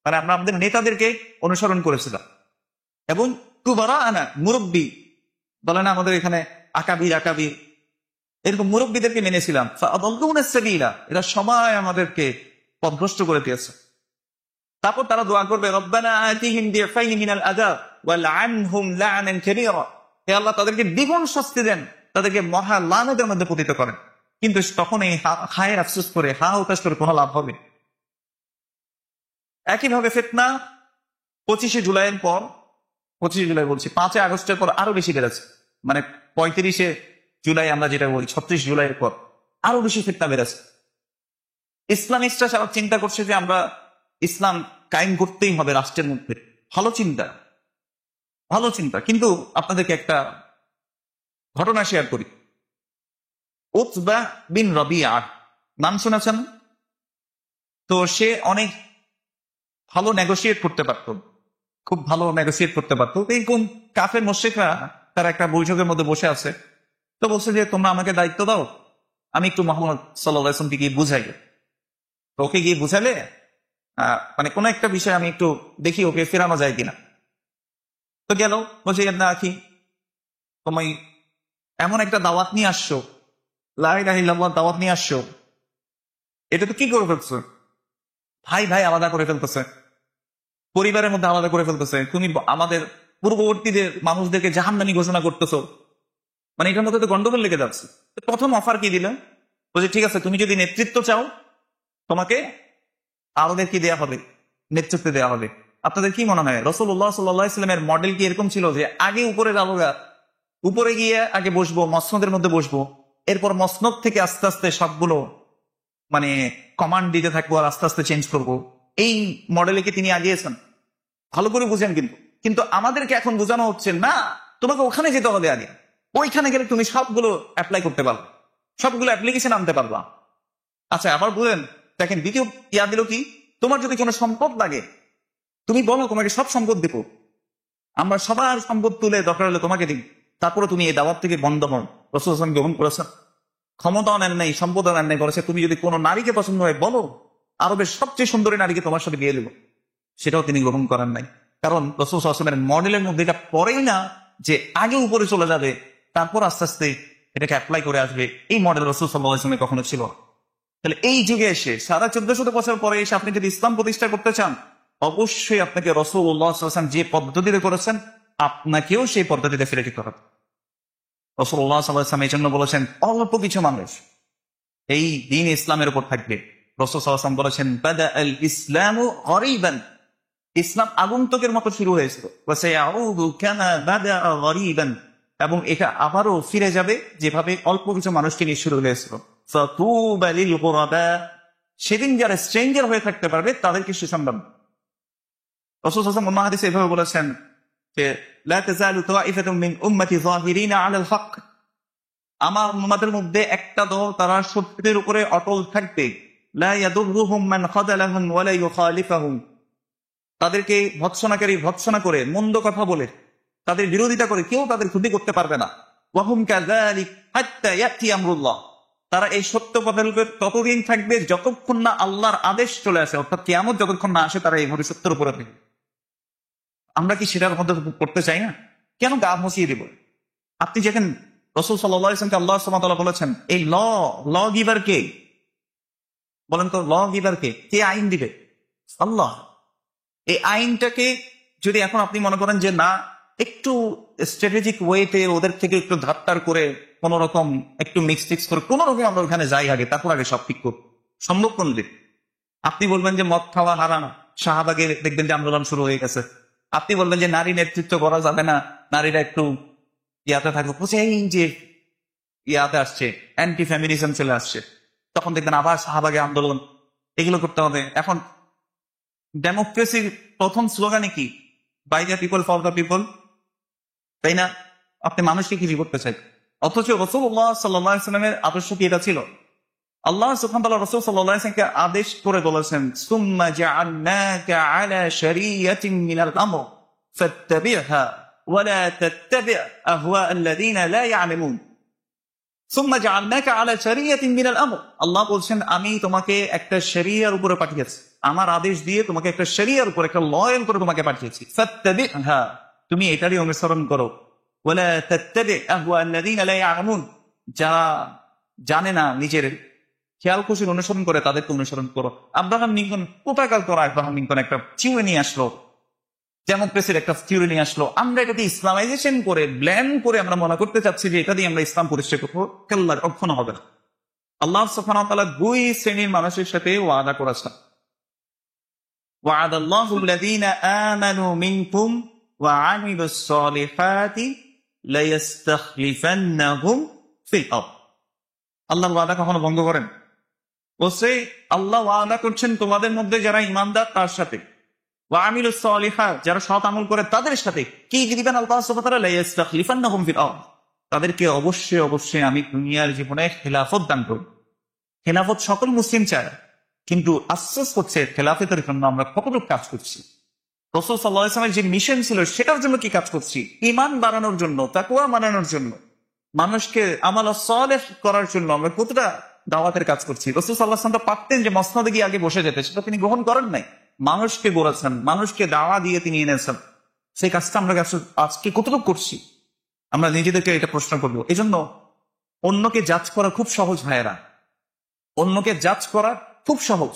মানে আমরা আমাদের নেতাদেরকে অনুসরণ করেছিলাম। এবং কুবারা'না মুরব্বি, বলে না আমাদের এখানে আকাবির এরকম মুরব্বীদেরকে মেনেছিলাম। ফাআদাল্লুনা সাবিলা, এরা সবাই আমাদেরকে পথভ্রষ্ট করে দিয়েছে। তারপর তারা দোয়া করবে রব্বানা আতিহিম দিফাইনি মিনাল আযাব ওয়ালআনহুম লা'নান কাবীরা, হে আল্লাহ তাদেরকে দ্বিগুণ শাস্তি দেন, তাদেরকে মহা লানতের মধ্যে পতিত করেন। কিন্তু তখন এই হায়ের আফসোস করে, হা হতাশ করে কোনো লাভ হবে? একইভাবে ফিতনা 25শে জুলাইয়ের পর, 25শে জুলাই বলছি, 5 আগস্টের পর আরো বেশি বেড়েছে। মানে 35শে জুলাই আমরা যেটা বলি, 36 জুলাইয়ের পর আরো বেশি ফিতনা বেড়েছে। ইসলামিস্টরা সব চিন্তা করছে যে আমরা ইসলাম কায়েম করতেই হবে রাষ্ট্রের মধ্যে। ভালো চিন্তা, ভালো চিন্তা, কিন্তু আপনাদেরকে একটা ঘটনা শেয়ার করি। উতবা বিন রবিআ নাম শুনেছেন? তো সে অনেক ভালো নেগোশিয়েট করতে পারত, খুব ভালো নেগোশিয়েট করতে পারতো। এইরকম কাফের মুশরিকরা তারা একটা বৈঠকের মধ্যে বসে আছে, তো বলছে যে তোমরা আমাকে দায়িত্ব দাও, আমি একটু মুহাম্মদ সাল্লাল্লাহু আলাইহি ওয়াসাল্লামকে গিয়ে বুঝাই। তো ওকে গিয়ে বুঝালে মানে কোন একটা বিষয় আমি একটু দেখি ওকে ফেরানো যায় কিনা। তো গেল, বলছে না আখি, তুমি এমন একটা দাওয়াত নিয়ে আসছো, লা ইলাহা ইল্লাল্লাহ দাওয়াত নিয়ে আসছো, এটা তো কি করে ফেলছো? ভাই ভাই আলাদা করে ফেলতেছে, পরিবারের মধ্যে আলাদা করে ফেলতেছে, তুমি আমাদের পূর্ববর্তীদের মানুষদেরকে জাহান্নামী ঘোষণা করতেছো, মানে এটার মধ্যে তো গন্ডগোল লেগে যাচ্ছে। প্রথম অফার কি দিলেন? বলছে ঠিক আছে, তুমি যদি নেতৃত্ব চাও তোমাকে আরোদের কি দেয়া হবে, নেতৃত্ব দেওয়া হবে। আপনাদের কি মনে হয় রাসূলুল্লাহ সাল্লাল্লাহু আলাইহি ওয়াসাল্লামের মডেল কি এরকম ছিল যে আগে উপরের আলোরা, উপরে গিয়ে আগে বসবো, মসনদের মধ্যে বসবো, এরপর মসনদ থেকে আস্তে আস্তে সবগুলো মানে কমান্ড দিতে থাকবো আর আস্তে আস্তে চেঞ্জ করবো? এই মডেলে কি তিনি আগিয়েছেন? ভালো করে বুঝেন। কিন্তু আমাদেরকে এখন বোঝানো হচ্ছে না, তোমাকে ওখানে যেতে হবে আগে, ওইখানে গেলে তুমি সবগুলো অ্যাপ্লাই করতে পারবে, সবগুলো অ্যাপ্লিকেশন আনতে পারবা। আচ্ছা আবার বুঝেন, দেখেন দ্বিতীয় ইয়া দিল কি, তোমার যদি কোনো সম্পদ লাগে তুমি বলো, তোমাকে সব সম্পদ দেবো, আমরা সবার সম্পদ তুলে দরকার হলে তোমাকে দিই। তারপরে তুমি এই দাওয়াত থেকে বন্ধ হন, রাসূল সাল্লাল্লাহু আলাইহি ওয়াসাল্লাম গ্রহণ করেছেন। ক্ষমতাও নেন নাই, সম্পদও নেন নাই, করেছে তুমি যদি কোনো নারীকে পছন্দ হয় বলো, আরবের সবচেয়ে সুন্দরী নারীকে তোমার সাথে বিয়ে দেবো, সেটাও তিনি গ্রহণ করেন নাই। কারণ রাসূল সাল্লাল্লাহু আলাইহি ওয়াসাল্লামের মডেলের মধ্যে এটা পড়েই না যে আগে উপরে চলে যাবে, তারপর আস্তে আস্তে এটাকে অ্যাপ্লাই করে আসবে, এই মডেল রাসূল সাল্লাল্লাহু আলাইহি ওয়াসাল্লামের কখনো ছিল না। তাহলে এই যুগে এসে 1450 বছর পরে এসে আপনি যদি ইসলাম প্রতিষ্ঠা করতে চান, অবশ্যই আপনাকে রাসূলুল্লাহ সাল্লাল্লাহু আলাইহি ওয়াসাল্লাম যে পদ্ধতিতে করেছেন আপনাকেও সেই পদ্ধতিতে ফিরে যেতে হবে। রাসূলুল্লাহ সাল্লাল্লাহু আলাইহি ওয়াসাল্লাম এই জন্য বলেছেন অল্প কিছু মানুষ এই দ্বীন ইসলামের উপর থাকবে। রাসূল সাল্লাল্লাহু আলাইহি ওয়াসাল্লাম বলেছেন বাদা আল ইসলামু গরীবান, ইসলাম আগন্তুকের মতো শুরু হয়েছিল, ওয়া সায়াউদু কামা বাদা গরীবান, এবং এটা আবারও ফিরে যাবে যেভাবে অল্প কিছু মানুষকে নিয়ে শুরু হয়েছিল। ফাতুবা লিল গুরাবা, সেদিন যারা স্ট্রেঞ্জার হয়ে থাকতে পারবে তাদেরকে সুসংবাদ। রাসূল সাল্লাল্লাহু আলাইহি ওয়াসাল্লাম অন্য হাদিসে এভাবে বলেছেন যে লা তাযালু তাওয়াইফাতুম মিন উম্মতি যাহিরিনা আলাল হক, আমার উম্মতের মধ্যে একটা দল তারা সত্যের উপরে অটল থাকবে। লা ইয়াদুররুহুম মান খাযালাহুম ওয়া লা ইউখালিফুহুম, তাদেরকে ভৎসনাকারী ভৎসনা করে, মন্দ কথা বলে, তাদের বিরোধিতা করে কেউ তাদের ক্ষতি করতে পারবে না। ওয়া হুম কাযালিক হাত্তা ইয়াতি আমরুল্লাহ, তারা এই সত্য পথের উপর ততদিন থাকবে যতক্ষণ না আল্লাহর আদেশ চলে আসে, অর্থাৎ কিয়ামত যতক্ষণ না আসে তারা এই সত্যের উপরে থাকবে। আমরা কি সেটার মধ্যে করতে চাই না? কেন গা মচিয়ে দিব? আপনি যেখানে রাসূল সাল্লাল্লাহু আলাইহি ওয়াসাল্লামকে আল্লাহ সুবহানাহু ওয়া তাআলা বলেছেন এই ল গিভার কে? বলেন তো, ল গিভার কে? কে আইন দিবে? আল্লাহ। এই আইনটাকে যদি এখন আপনি মনে করেন যে না, একটু স্ট্র্যাটেজিক ওয়েতে ওদের থেকে একটু ধাপ্তার করে কোন রকম একটু মিক্স টিক্স করে কোন রকম আমরা ওখানে যাই আগে, তারপর আগে সব ঠিক করব, সম্ভব কোন দিন? আপনি বলবেন যে মদ খাওয়া হারাম, শাহবাগে দেখবেন যে আন্দোলন শুরু হয়ে গেছে। আপনি বলবেন যে নারী নেতৃত্ব করা যাবে না, নারীরা একটু ইয়াতে থাকবে, এই যে ইয়াতে আসছে অ্যান্টি ফেমিনিজম চলে আসছে, তখন দেখবেন আবার শাহবাগে আন্দোলন, এগুলো করতে হবে। এখন ডেমোক্রেসির প্রথম স্লোগানে কি? By the people for the people, তাই না? আপনি মানুষকে কি করতে চাই? অথচ রাসূলুল্লাহ সাল্লাল্লাহু আলাইহি ওয়াসাল্লামের আদর্শ কি এটা ছিল? আল্লাহ সুবহানাহু ওয়া তাআলা রাসূল সাল্লাল্লাহু আলাইহি ওয়াসাল্লামকে আদেশ করে বলেছেন সুম্মা জাআলনাকা আলা শারিয়াতিন মিনাল আমর ফাত্তাবি'হা ওয়া লা তাত্তাবি' আহওয়া আল্লাযীনা লা ইয়া'লামুন। সুম্মা জাআলনাকা আলা শারিয়াতিন মিনাল আমর, আল্লাহ বলছেন আমি তোমাকে একটা শরিয়ার উপরে পাঠিয়েছি, আমার আদেশ দিয়ে তোমাকে একটা শরিয়ার উপরে, একটা ল এর উপরে তোমাকে পাঠিয়েছি। ফাত্তাবি'হা, তুমি এটারই অনুসরণ করো। ওয়া লা তাত্তাবি' আহওয়া আল্লাযীনা লা ইয়া'লামুন, যারা জানে না নিজের খেয়াল খুশির অনুসরণ করে তাদেরকে অনুসরণ করো। আব্রাহাম লিঙ্কন কোথাকার করা, আব্রাহাম লিঙ্কন একটা থিওরি নিয়ে আসলো, ডেমোক্রেসির একটা থিওরি নিয়ে আসলো, আমরা এটাকে ইসলামাইজেশন করে ব্ল্যান্ড করে আমরা মনে করতে চাচ্ছি যে এটা দিয়ে আমরা ইসলাম প্রতিষ্ঠা করবো। কেল্লা, কখনো হবে না। আল্লাহ সুবহানাহু ওয়া তাআলা দুই শ্রেণীর মানুষের সাথে ওয়াদা করেছেন, ওয়া'আদাল্লাহু আল্লাযীনা আমানু মিনকুম ওয়া আমিলুস সালিহাতি লায়াস্তাখলিফান্নাহুম ফিল আরদ। আল্লাহর ওয়াদা কখনো ভঙ্গ করেন? বলছে আল্লাহ ওয়াদা করছেন তোমাদের মধ্যে যারা ঈমানদার তার সাথে, ওয়া আমিলুস সালিহাত, যারা সৎ আমল করে তাদের সাথে কি দিবেন আল্লাহ সুবহানাহু ওয়া তাআলা, লায়াস্তাখলিফান্নাহুম ফিল আরদ, তাদেরকে অবশ্যই অবশ্যই আমি দুনিয়ার জীবনে খেলাফত দান করব। খেলাফত সকল মুসলিম চায়, কিন্তু আফসোস হচ্ছে খেলাফতের জন্য আমরা কতটুকু কাজ করছি? রাসূল সাল্লাল্লাহু আলাইহি ওয়াসাল্লামের যে মিশন ছিল সেটার জন্য কি কাজ করছি? ঈমান বাড়ানোর জন্য, তাকওয়া মানানোর জন্য, মানুষকে আমাল সালেহ করার জন্য আমরা কতটা দাওয়াতের কাজ করছি? রাসূল সাল্লাল্লাহু আলাইহি ওয়াসাল্লাম পারতেন যে মসনদে গিয়ে আগে বসে যেতে, সেটা তিনি গ্রহণ করেন নাই। মানুষকে গড়েছেন, মানুষকে দাওয়া দিয়ে তিনি এনেছেন, সেই কাজটা আমরা আজকে কতটুকু করছি? আমরা নিজেদেরকে এটা প্রশ্ন করবো। এই জন্য অন্যকে জাজ করা খুব সহজ ভাইয়েরা, অন্যকে জাজ করা খুব সহজ,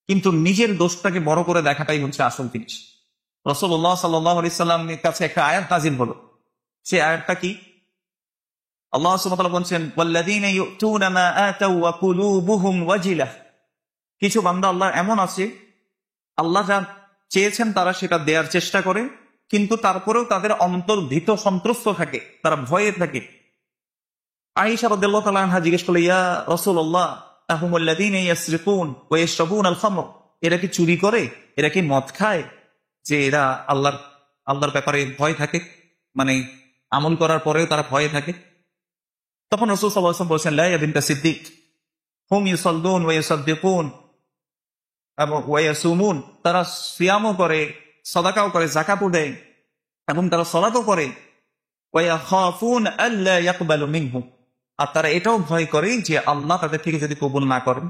কিন্তু নিজের দোষটাকে বড় করে দেখাটাই হচ্ছে আসল জিনিস। রাসূলুল্লাহ সাল্লাল্লাহু আলাইহি ওয়াসাল্লামের কাছে একটা আয়াত নাযিল হলো, সেই আয়াতটা কি? আল্লাহ সুবহানাহু ওয়া তাআলা বলেন ওয়াল্লাযীনা ইউতুনা মা আতাউ ওয়া কুলুবুহুম ওয়াজিলাহ, কিছু বান্দা আল্লাহ এমন আছে আল্লাহ যা চেয়েছেন তারা সেটা দেওয়ার চেষ্টা করে, কিন্তু তারপরেও তাদের অন্তর ভীত সন্ত্রস্ত থাকে, তারা ভয়ে থাকে। আয়েশা রাদিয়াল্লাহু তাআলা আনহা জিজ্ঞেস করলেন ইয়া রাসূলুল্লাহ আহুমুল্লাযীনা ইয়াসরিকুন ওয়া ইয়াশরাবুনাল খামর, এরা কি চুরি করে, এরা কি মদ খায়, যে এরা আল্লাহর ব্যাপারে ভয় থাকে, মানে আমল করার পরেও তারা ভয়ে থাকে? তখন রাসূল সাল্লাল্লাহু আলাইহি ওয়াসাল্লাম বলেছেন লা ইয়া বিনতা সিদ্দিক হুম ইউসাল্লুন ওয়া ইউসাদ্দিকুন এবং ওয়া ইয়াসুমুন, তারা সিয়ামও করে, সাদাকাও করে, যাকাতও দেয় এবং তারা সালাতও করে, وَيَخَافُونَ أَلَّا يَقْبَلُ مِنْهُ, আর তারা এটাও ভয় করে যে আল্লাহ তাদের থেকে যদি কবুল না করেন।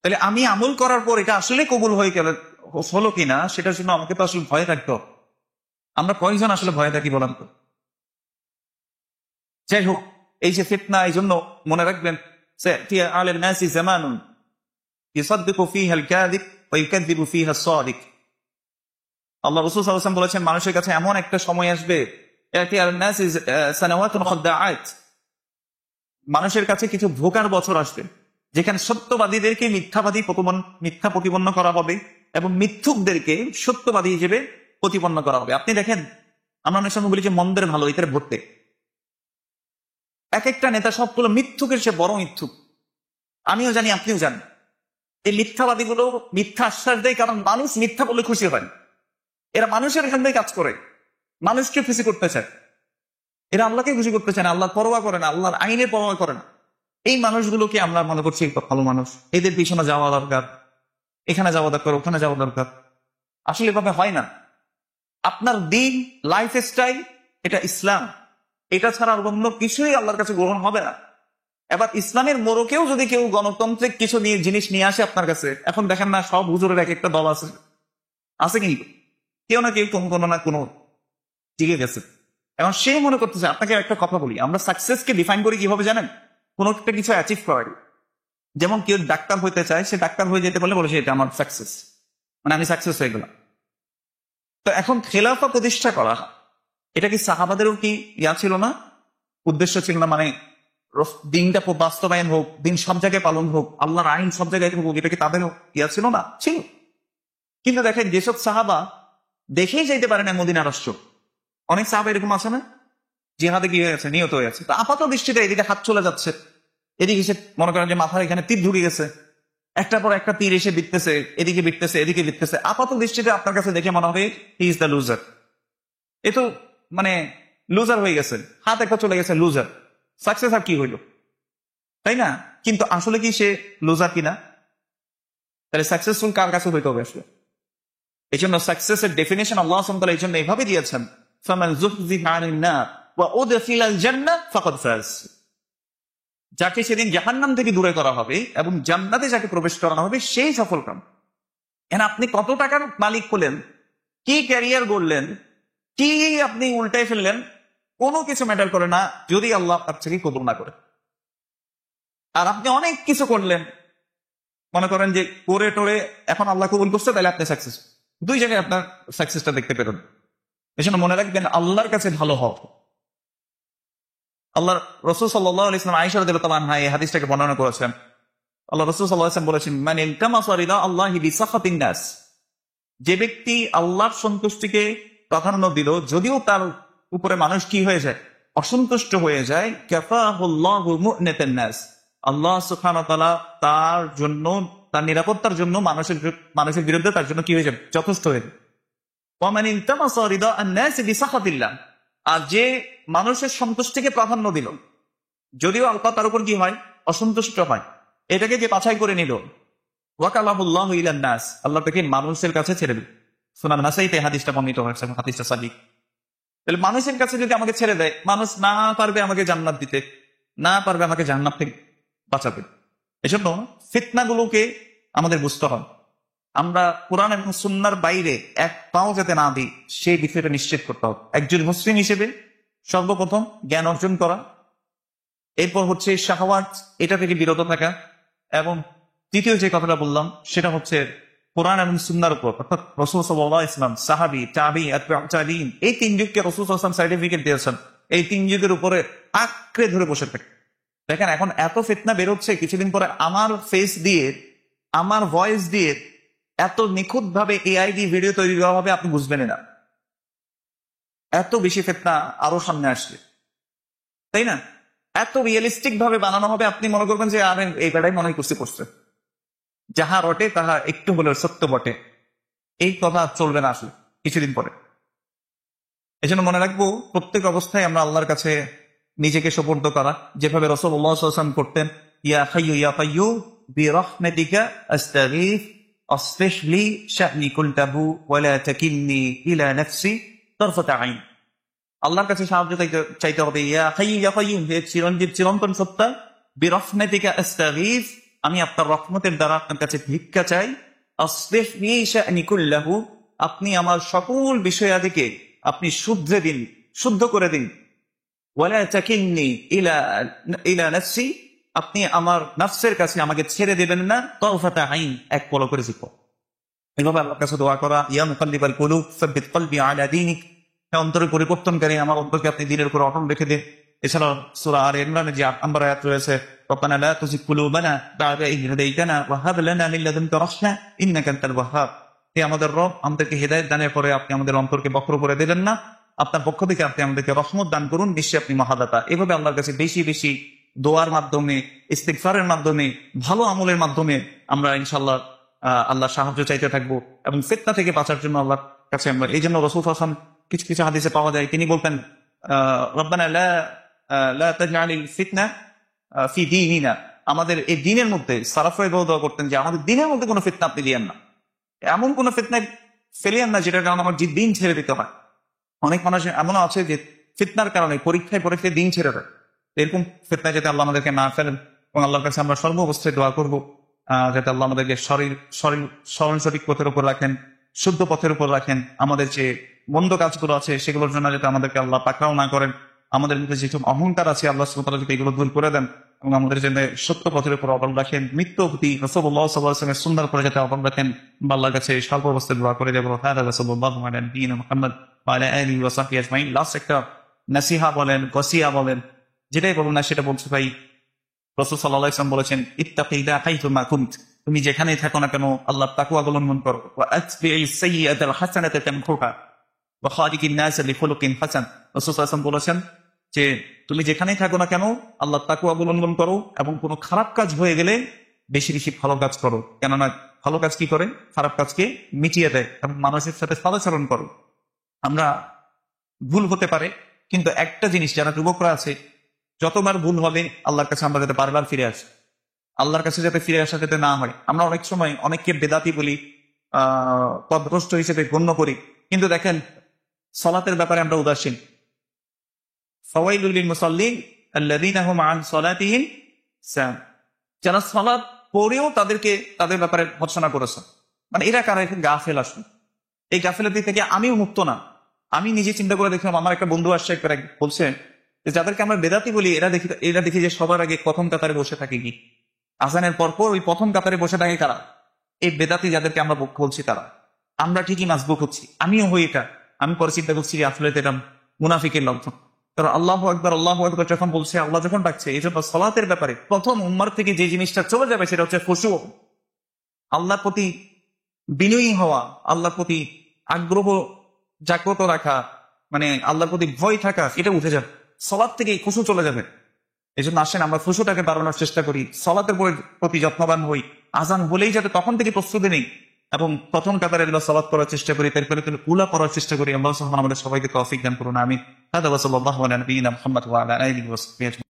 তাহলে আমি আমল করার পর এটা আসলে কবুল হয়ে গেল হলো কিনা সেটার জন্য আমাকে তো আসলে ভয় থাকতো। আমরা কয়েকজন আসলে ভয় থাকি বলেন তো? যাই হোক, এই যে ফিতনা, এই জন্য মনে রাখবেন سيأتي على الناس زمان يصدق فيها الكاذب ويكذب فيها الصادق। আল্লাহ রাসূল সাল্লাল্লাহু আলাইহি ওয়াসাল্লাম বলেছেন, মানুষের কাছে এমন একটা সময় আসবে, يأتي على الناس سنوات خداعات, মানুষের কাছে কিছু ধোঁকার বছর আসবে যেখানে সত্যবাদীদেরকে মিথ্যা প্রতিপন্ন করা হবে এবং মিথ্যুকদেরকে সত্যবাদী হিসেবে প্রতিপন্ন করা হবে। আপনি দেখেন, আমরা অনেক সময় বলি যে মন্দের ভালো, এটার ভর্তি এক একটা নেতা সবগুলো মিথ্যুকের সে বড় মিথ্যুক। আমিও জানি, আপনিও জানেন। এই মিথ্যাবাদীগুলো মিথ্যা আশ্বাস দেয় কারণ মানুষ মিথ্যা বলে খুশি হয়। এরা মানুষের এখান থেকে কাজ করে, মানুষকে খুশি করতে চায়। এরা আল্লাহকে খুশি করতে চায় না, আল্লাহর পরোয়া করে না, আল্লাহর আইনের পরোয়া করে না। এই মানুষগুলোকে আমরা মনে করছি ভালো মানুষ, এদের পিছনে যাওয়া দরকার, এখানে যাওয়া দরকার, ওখানে যাওয়া দরকার। আসলে এভাবে হয় না। আপনার দিন, লাইফ স্টাইল, এটা ইসলাম, এটা ছাড়া অন্য কিছুই আল্লাহর কাছে গ্রহণ হবে না। এবার ইসলামের মোড়কেও যদি কেউ গণতান্ত্রিক কিছু জিনিস নিয়ে আসে আপনার কাছে, এখন দেখেন না সব হুজুরের এক একটা দল আছে কিন্তু কেউ না কেউ কোনো না কোনো টিকে গেছে। এখন সে মনে করতেছে, আপনাকে একটা কথা বলি, আমরা সাকসেসকে ডিফাইন করি কিভাবে জানেন? কোনো একটা কিছু অ্যাচিভ করার। যেমন কেউ ডাক্তার হইতে চায়, সে ডাক্তার হয়ে যেতে পারলে বলে এটা আমার সাকসেস, মানে আমি সাকসেস হয়ে গেলাম। তো এখন খেলাফা প্রতিষ্ঠা করা, এটা কি সাহাবাদেরও কি ছিল না, উদ্দেশ্য ছিল না? মানে দিনটা বাস্তবায়ন হোক, দিন সব জায়গায় পালন হোক, আল্লাহর আইন সব জায়গায় হোক, এটা কি তাদেরও ছিল না? ছিল। কিন্তু দেখেন, যেসব সাহাবা দেখেই যাইতে পারে না মদিনা রাষ্ট্র, অনেক সাহাবা এরকম আছে না, জিহাদে কি হয়ে গেছে, নিহত হয়ে গেছে। তো আপাত দৃষ্টিতে এদিকে হাত চলে যাচ্ছে, এদিকে সে মনে করেন যে মাথার এখানে তীর ঢুকে গেছে, একটা পর একটা তীর এসে বিটতেছে, এদিকে বিটতেছে। আপাত দৃষ্টিতে আপনার কাছে দেখে মনে হবে হি ইজ দ্য লুজার, এ তো মানে লুজার হয়ে গেছে, হাত একটা চলে গেছে, লুজার। সাকসেস আর কি হইল, তাই না? কিন্তু আসলে কি সে লুজার কিনা? তাহলে সাকসেসফুল কার কাছে হইতে হবে আসলে? এই জন্য সাকসেসের ডেফিনেশন আল্লাহ সুবহানাহু ওয়া তাআলা এই জন্য এইভাবে দিয়েছেন, ফামান যুহযিহা আনিন নার ওয়া উদখিলাল জান্নাহ ফাকাদ ফাজ। যাকে সেদিন জাহান্নাম থেকে দূরে করা হবে এবং জান্নাতে যাকে প্রবেশ করানো হবে, সেই সফল কাম। এখন আপনি কত টাকার মালিক হলেন, কি ক্যারিয়ার গড়লেন, কি আপনি উল্টায় ফেললেন, কোনো কিছু ম্যাটার করে না যদি আল্লাহ আপনার থেকে কবুল না করে। আর আপনি অনেক কিছু করলেন, মনে করেন যে করে টোরে এখন আল্লাহ কবুল করছে, তাহলে আপনি সাকসেস। দুই জায়গায় আপনার সাকসেসটা দেখতে পেলেন। এই জন্য মনে রাখবেন, আল্লাহর কাছে ভালো হও। আল্লাহ রাসূল সাল্লাল্লাহু আলাইহি ওয়াসাল্লাম আয়েশা রাদিয়াল্লাহু তাআলা আনহা এই হাদিসটাকে বর্ণনা করেছেন। আল্লাহ রাসূল সাল্লাল্লাহু আলাইহি ওয়াসাল্লাম বলেছেন, মান ইলতামাসা রিদা আল্লাহি বিসাখাতিন নাস, যে ব্যক্তি আল্লাহর সন্তুষ্টিকে প্রাধান্য দিল, যদিও তার উপরে মানুষ কি হয়ে যায়, অসন্তুষ্ট হয়ে যায়, কাফাহুল্লাহু মু'নাতান নাস, আল্লাহ সুবহানাহু ওয়া তাআলা তার জন্য, তার নিরাপত্তার জন্য মানুষের বিরুদ্ধে তার জন্য কি হয়ে যাবে, যথেষ্ট হয়ে যাবে। ওয়া মান ইলতামাসা রিদা আন-নাস বিসাখাতিল্লাহ, আর যে মানুষের সন্তুষ্টিকে প্রাধান্য দিল, যদিও আল্লাহ তার উপর কি হয়, অসন্তুষ্ট হয়, এটাকে যে বাছাই করে নিল, ওয়াকালাহুল্লাহু ইলান নাস, আল্লাহ তাকে মানুষের কাছে ছেড়ে দিল। সুনান নাসাইতে হাদিসটা বর্ণিত হয়েছে, হাদিসটা সহিহ। তাহলে মানুষের কাছে যদি আমাকে ছেড়ে দেয়, মানুষ না পারবে আমাকে জান্নাত দিতে, না পারবে আমাকে জান্নাত থেকে বাঁচাতে। এজন্য ফিতনাগুলোকে আমাদের বুঝতে হবে। আমরা কোরআন এবং সুন্নাহর বাইরে এক পাও যাতে না দিই, সেই বিষয়টা নিশ্চিত করতে হবে। একজন মুসলিম হিসেবে সর্বপ্রথম জ্ঞান অর্জন করা, এরপর হচ্ছে শাহওয়াত, এটা থেকে বিরত থাকা, এবং তৃতীয় যে কথাটা বললাম সেটা হচ্ছে কোরআন এবং সুন্নাহর উপর, অর্থাৎ রাসূল সাল্লাল্লাহু আলাইহি ওয়াসাল্লাম, সাহাবী, তাবেঈ, আতবাউ তাবেঈন, এই তিন যুগকে রাসূল সাল্লাল্লাহু আলাইহি ওয়াসাল্লাম সার্টিফিকেট দিয়েছেন। এই তিন যুগের উপরে আঁকড়ে ধরে বসে থাকে। দেখেন এখন এত ফিতনা বেরোচ্ছে, কিছুদিন পরে আমার ফেস দিয়ে, আমার ভয়েস দিয়ে এত নিখুঁত ভাবে এআই দিয়ে ভিডিও তৈরি করা হবে, আপনি বুঝবেন না। এত বেশি ফিতনা আরো সামনে আসছে, তাই না? এত রিয়েলিস্টিক ভাবে বানানো হবে, আপনি মনে করবেন যে আরে এই বেড়াই মনে হয় কুস্তি করছে, যাহা রটে তাহা একটু হলেও সত্য বটে। এই কথা চলবে না আসলে কিছুদিন পরে। এই জন্য মনে রাখবো, প্রত্যেক অবস্থায় আমরা আল্লাহর কাছে নিজেকে সুপর্দ করা, যেভাবে রাসূলুল্লাহ সাল্লাল্লাহু আলাইহি ওয়াসাল্লাম করতেন। ইয়া হাইয়্যু ইয়া কাইয়্যুম বিরাহমাতিকা আস্তাগীথ আসলিহ লি শা'নি কুল্লাহু ওয়া লা তাকিলনি ইলা নাফসি তারফাতা আইন। আল্লাহর কাছে সাহায্য চাইতে হবে। ইয়া হাইয়্যু ইয়া কাইয়্যুম, হে চিরঞ্জীব চিরন্তন সত্তা, বিরহমাতিকা আস্তাগীথ, আমি আপনার রহমতের দ্বারা আপনার কাছে ভিক্ষা চাই। আসলিহ লি শা'নি কুল্লাহু, আপনি আমার সকল বিষয়াদিকে আপনি শুদ্ধে দিন, শুদ্ধ করে দিন। ওয়ালা তাকিলনি ইলা ইলা নাফসি, আপনি আমার নফসের কাছে আমাকে ছেড়ে দেবেন না তারফাতা আইন, এক পলকের ঝিপক। এভাবে আল্লাহর কাছে দোয়া করা। ইয়া মুকাল্লিবাল কুলুব সাব্বিত কলবি আলা দীনিক, অন্তরের পরিবর্তনকারী আমার অন্তরকে আপনি দ্বীনের উপর অটল রেখে দিন। এছাড়াও সূরা আলে ইমরানের যে 8 নম্বর আয়াত রয়েছে, রব্বানা লা তুযিগ কুলুবানা বা'দা ইয হাদাইতানা ওয়া হাব লানা মিন লাদুনকা রাহমা ইন্নাকা আনতাল ওয়াহ্হাব, হে আমাদের রব, আমাদেরকে হেদায়েত দানের পরে আপনি আমাদের অন্তরকে বক্র করে দেবেন না, আপনার পক্ষ থেকে আপনি আমাদেরকে রহমত দান করুন, নিশ্চয়ই আপনি মহাদাতা। এভাবে আল্লাহর কাছে বেশি বেশি দোয়ার মাধ্যমে, ইস্তিগফারের মাধ্যমে, ভালো আমলের মাধ্যমে আমরা ইনশাআল্লাহ আল্লাহ সাহায্য চাইতে থাকবো এবং ফিতনা থেকে বাঁচার জন্য আল্লাহর কাছে আমরা। এই জন্য রাসূল সাল্লাল্লাহু আলাইহি ওয়াসাল্লাম কিছু কিছু হাদিসে পাওয়া যায়, তিনি বলতেন রব্বানা লা তাজআলিল ফিতনা ফি দীনিনা, আমাদের এই দিনের মধ্যে সারাফে দোয়া করতেন যে আমাদের দিনের মধ্যে কোনো ফিতনা আপনি দিয়েন না, এমন কোনো ফিতনায় ফেলিয়েন না যেটার কারণে আমার যে দিন ছেড়ে দিতে হয়। অনেক মানুষ এমনও আছে যে ফিতনার কারণে পরীক্ষায় পরীক্ষায় দিন ছেড়ে দেয়। এরকম ফিতনায় যাতে আল্লাহ আমাদেরকে না ফেলেন, এবং আল্লাহর কাছে আমরা সর্ব অবস্থায় দোয়া করবো যাতে আল্লাহ আমাদেরকে স্মরণ সঠিক পথের উপর রাখেন, শুদ্ধ পথের উপর রাখেন। আমাদের যে মন্দ কাজগুলো আছে সেগুলোর জন্য যাতে আমাদেরকে আল্লাহ পাকড়াও না করেন। আমাদের মধ্যে যেসব অহংকার আছে আল্লাহ সুবহানাহু ওয়া তাআলা যাতে এগুলো দূর করে দেন এবং আমাদের জন্য সত্য পথের উপর অটল রাখেন। মৃত্যু অবধি রাসূলুল্লাহ সাল্লাল্লাহু আলাইহি ওয়াসাল্লামের সুন্নাহর উপর যাতে অটল রাখেন। আল্লাহর কাছে সর্ব অবস্থায় দোয়া করে যাবো। হাদা রাসূলুল্লাহ আলা নবিয়িনা মুহাম্মদ ওয়া আলা আলিহি ওয়া সাহবিহি আজমাইন। লাস্ট একটা নসিহা বলেন, ওসিয়া বলেন, যেটাই বলুন না সেটা বলতে ভাই, রাসূল সাল্লাল্লাহু আলাইহি ওয়াসাল্লাম বলেছেন ইত্তাকিল্লাহ হাইথুমা কুনত, তুমি যেখানেই থাকো না কেন আল্লাহর তাকওয়া অবলম্বন করো। ওয়া আতবি'is সাইয়্যাতাল হাসানাতা তামহুহা ওয়া খালিকিন নাস বিখুলুকিন হাসান। রাসূল সাল্লাল্লাহু আলাইহি ওয়াসাল্লাম বলেছেন যে তুমি যেখানেই থাকো না কেন আল্লাহর তাকওয়া অবলম্বন করো এবং কোনো খারাপ কাজ হয়ে গেলে বেশি বেশি ভালো কাজ করো, কেননা ভালো কাজ কি করে, খারাপ কাজকে মিটিয়ে দেয়, এবং মানুষের সাথে সদাচরণ করো। আমরা ভুল হতে পারে, কিন্তু একটা জিনিস, যারা যুবকরা আছে, যতবার ভুল হবে আল্লাহর কাছে আমরা যাতে বারবার ফিরে আসি, আল্লাহর কাছে যাতে ফিরে আসা যাতে না হয়। আমরা অনেক সময় অনেককে বেদাতি বলি, পথভ্রষ্ট হিসেবে গণ্য করি, কিন্তু দেখেন সালাতের ব্যাপারে আমরা উদাসীন। ফাওয়াইলুল লিল মুসাল্লিন আল্লাযীনা হুম আন সালাতিহিম সাহুন, যারা সালাত পড়েও তাদের ব্যাপারে ভর্ৎসনা করেছে, মানে এরা কারা, গাফেল। আসুন, এই গাফেলাতি থেকে আমিও মুক্ত না। আমি নিজে চিন্তা করে দেখলাম, আমার একটা বন্ধু আসছে একবার বলছে যে যাদেরকে আমরা বেদাতি বলি এরা দেখি যে সবার আগে প্রথম কাতারে বসে থাকে, কি আজানের পরপর ওই প্রথম কাতারে বসে থাকে কারা, এই বেদাতি যাদেরকে আমরা বলছি তারা। আমরা ঠিকই মাসবুক হচ্ছি, আমিও হই এটা। আমি পরে চিন্তা করছি আসলে এটা মুনাফিকের লক্ষণ। কারণ আল্লাহু আকবার যখন বলছে, আল্লাহ যখন ডাকছে, এই জন্য সালাতের ব্যাপারে প্রথম উম্মার থেকে যে জিনিসটা চলে যাবে সেটা হচ্ছে খুশু, আল্লাহর প্রতি বিনয়ী হওয়া, আল্লাহর প্রতি আগ্রহ জাগ্রত রাখা, মানে আল্লাহর প্রতি ভয় থাকা, এটা উঠে যাবে। সালাত থেকে খুশু চলে যাবে। এই জন্য আসেন আমরা খুশুটাকে বাড়ানোর চেষ্টা করি, সালাতের প্রতি যত্নবান হই। আজান হলেই যাতে তখন থেকে প্রস্তুতি নেই এবং প্রথম কাতারে সালাত করার চেষ্টা করি, তারপরে উলা পড়ার চেষ্টা করি। আল্লাহ সুবহানাহু ওয়া তাআলা আমাদের সবাইকে তৌফিক দান করুন, আমিন। হাদা ওয়া সাল্লাল্লাহু আলা নবিয়িনা মুহাম্মদ ওয়া আলা আলিহি ওয়া সাহবিহি।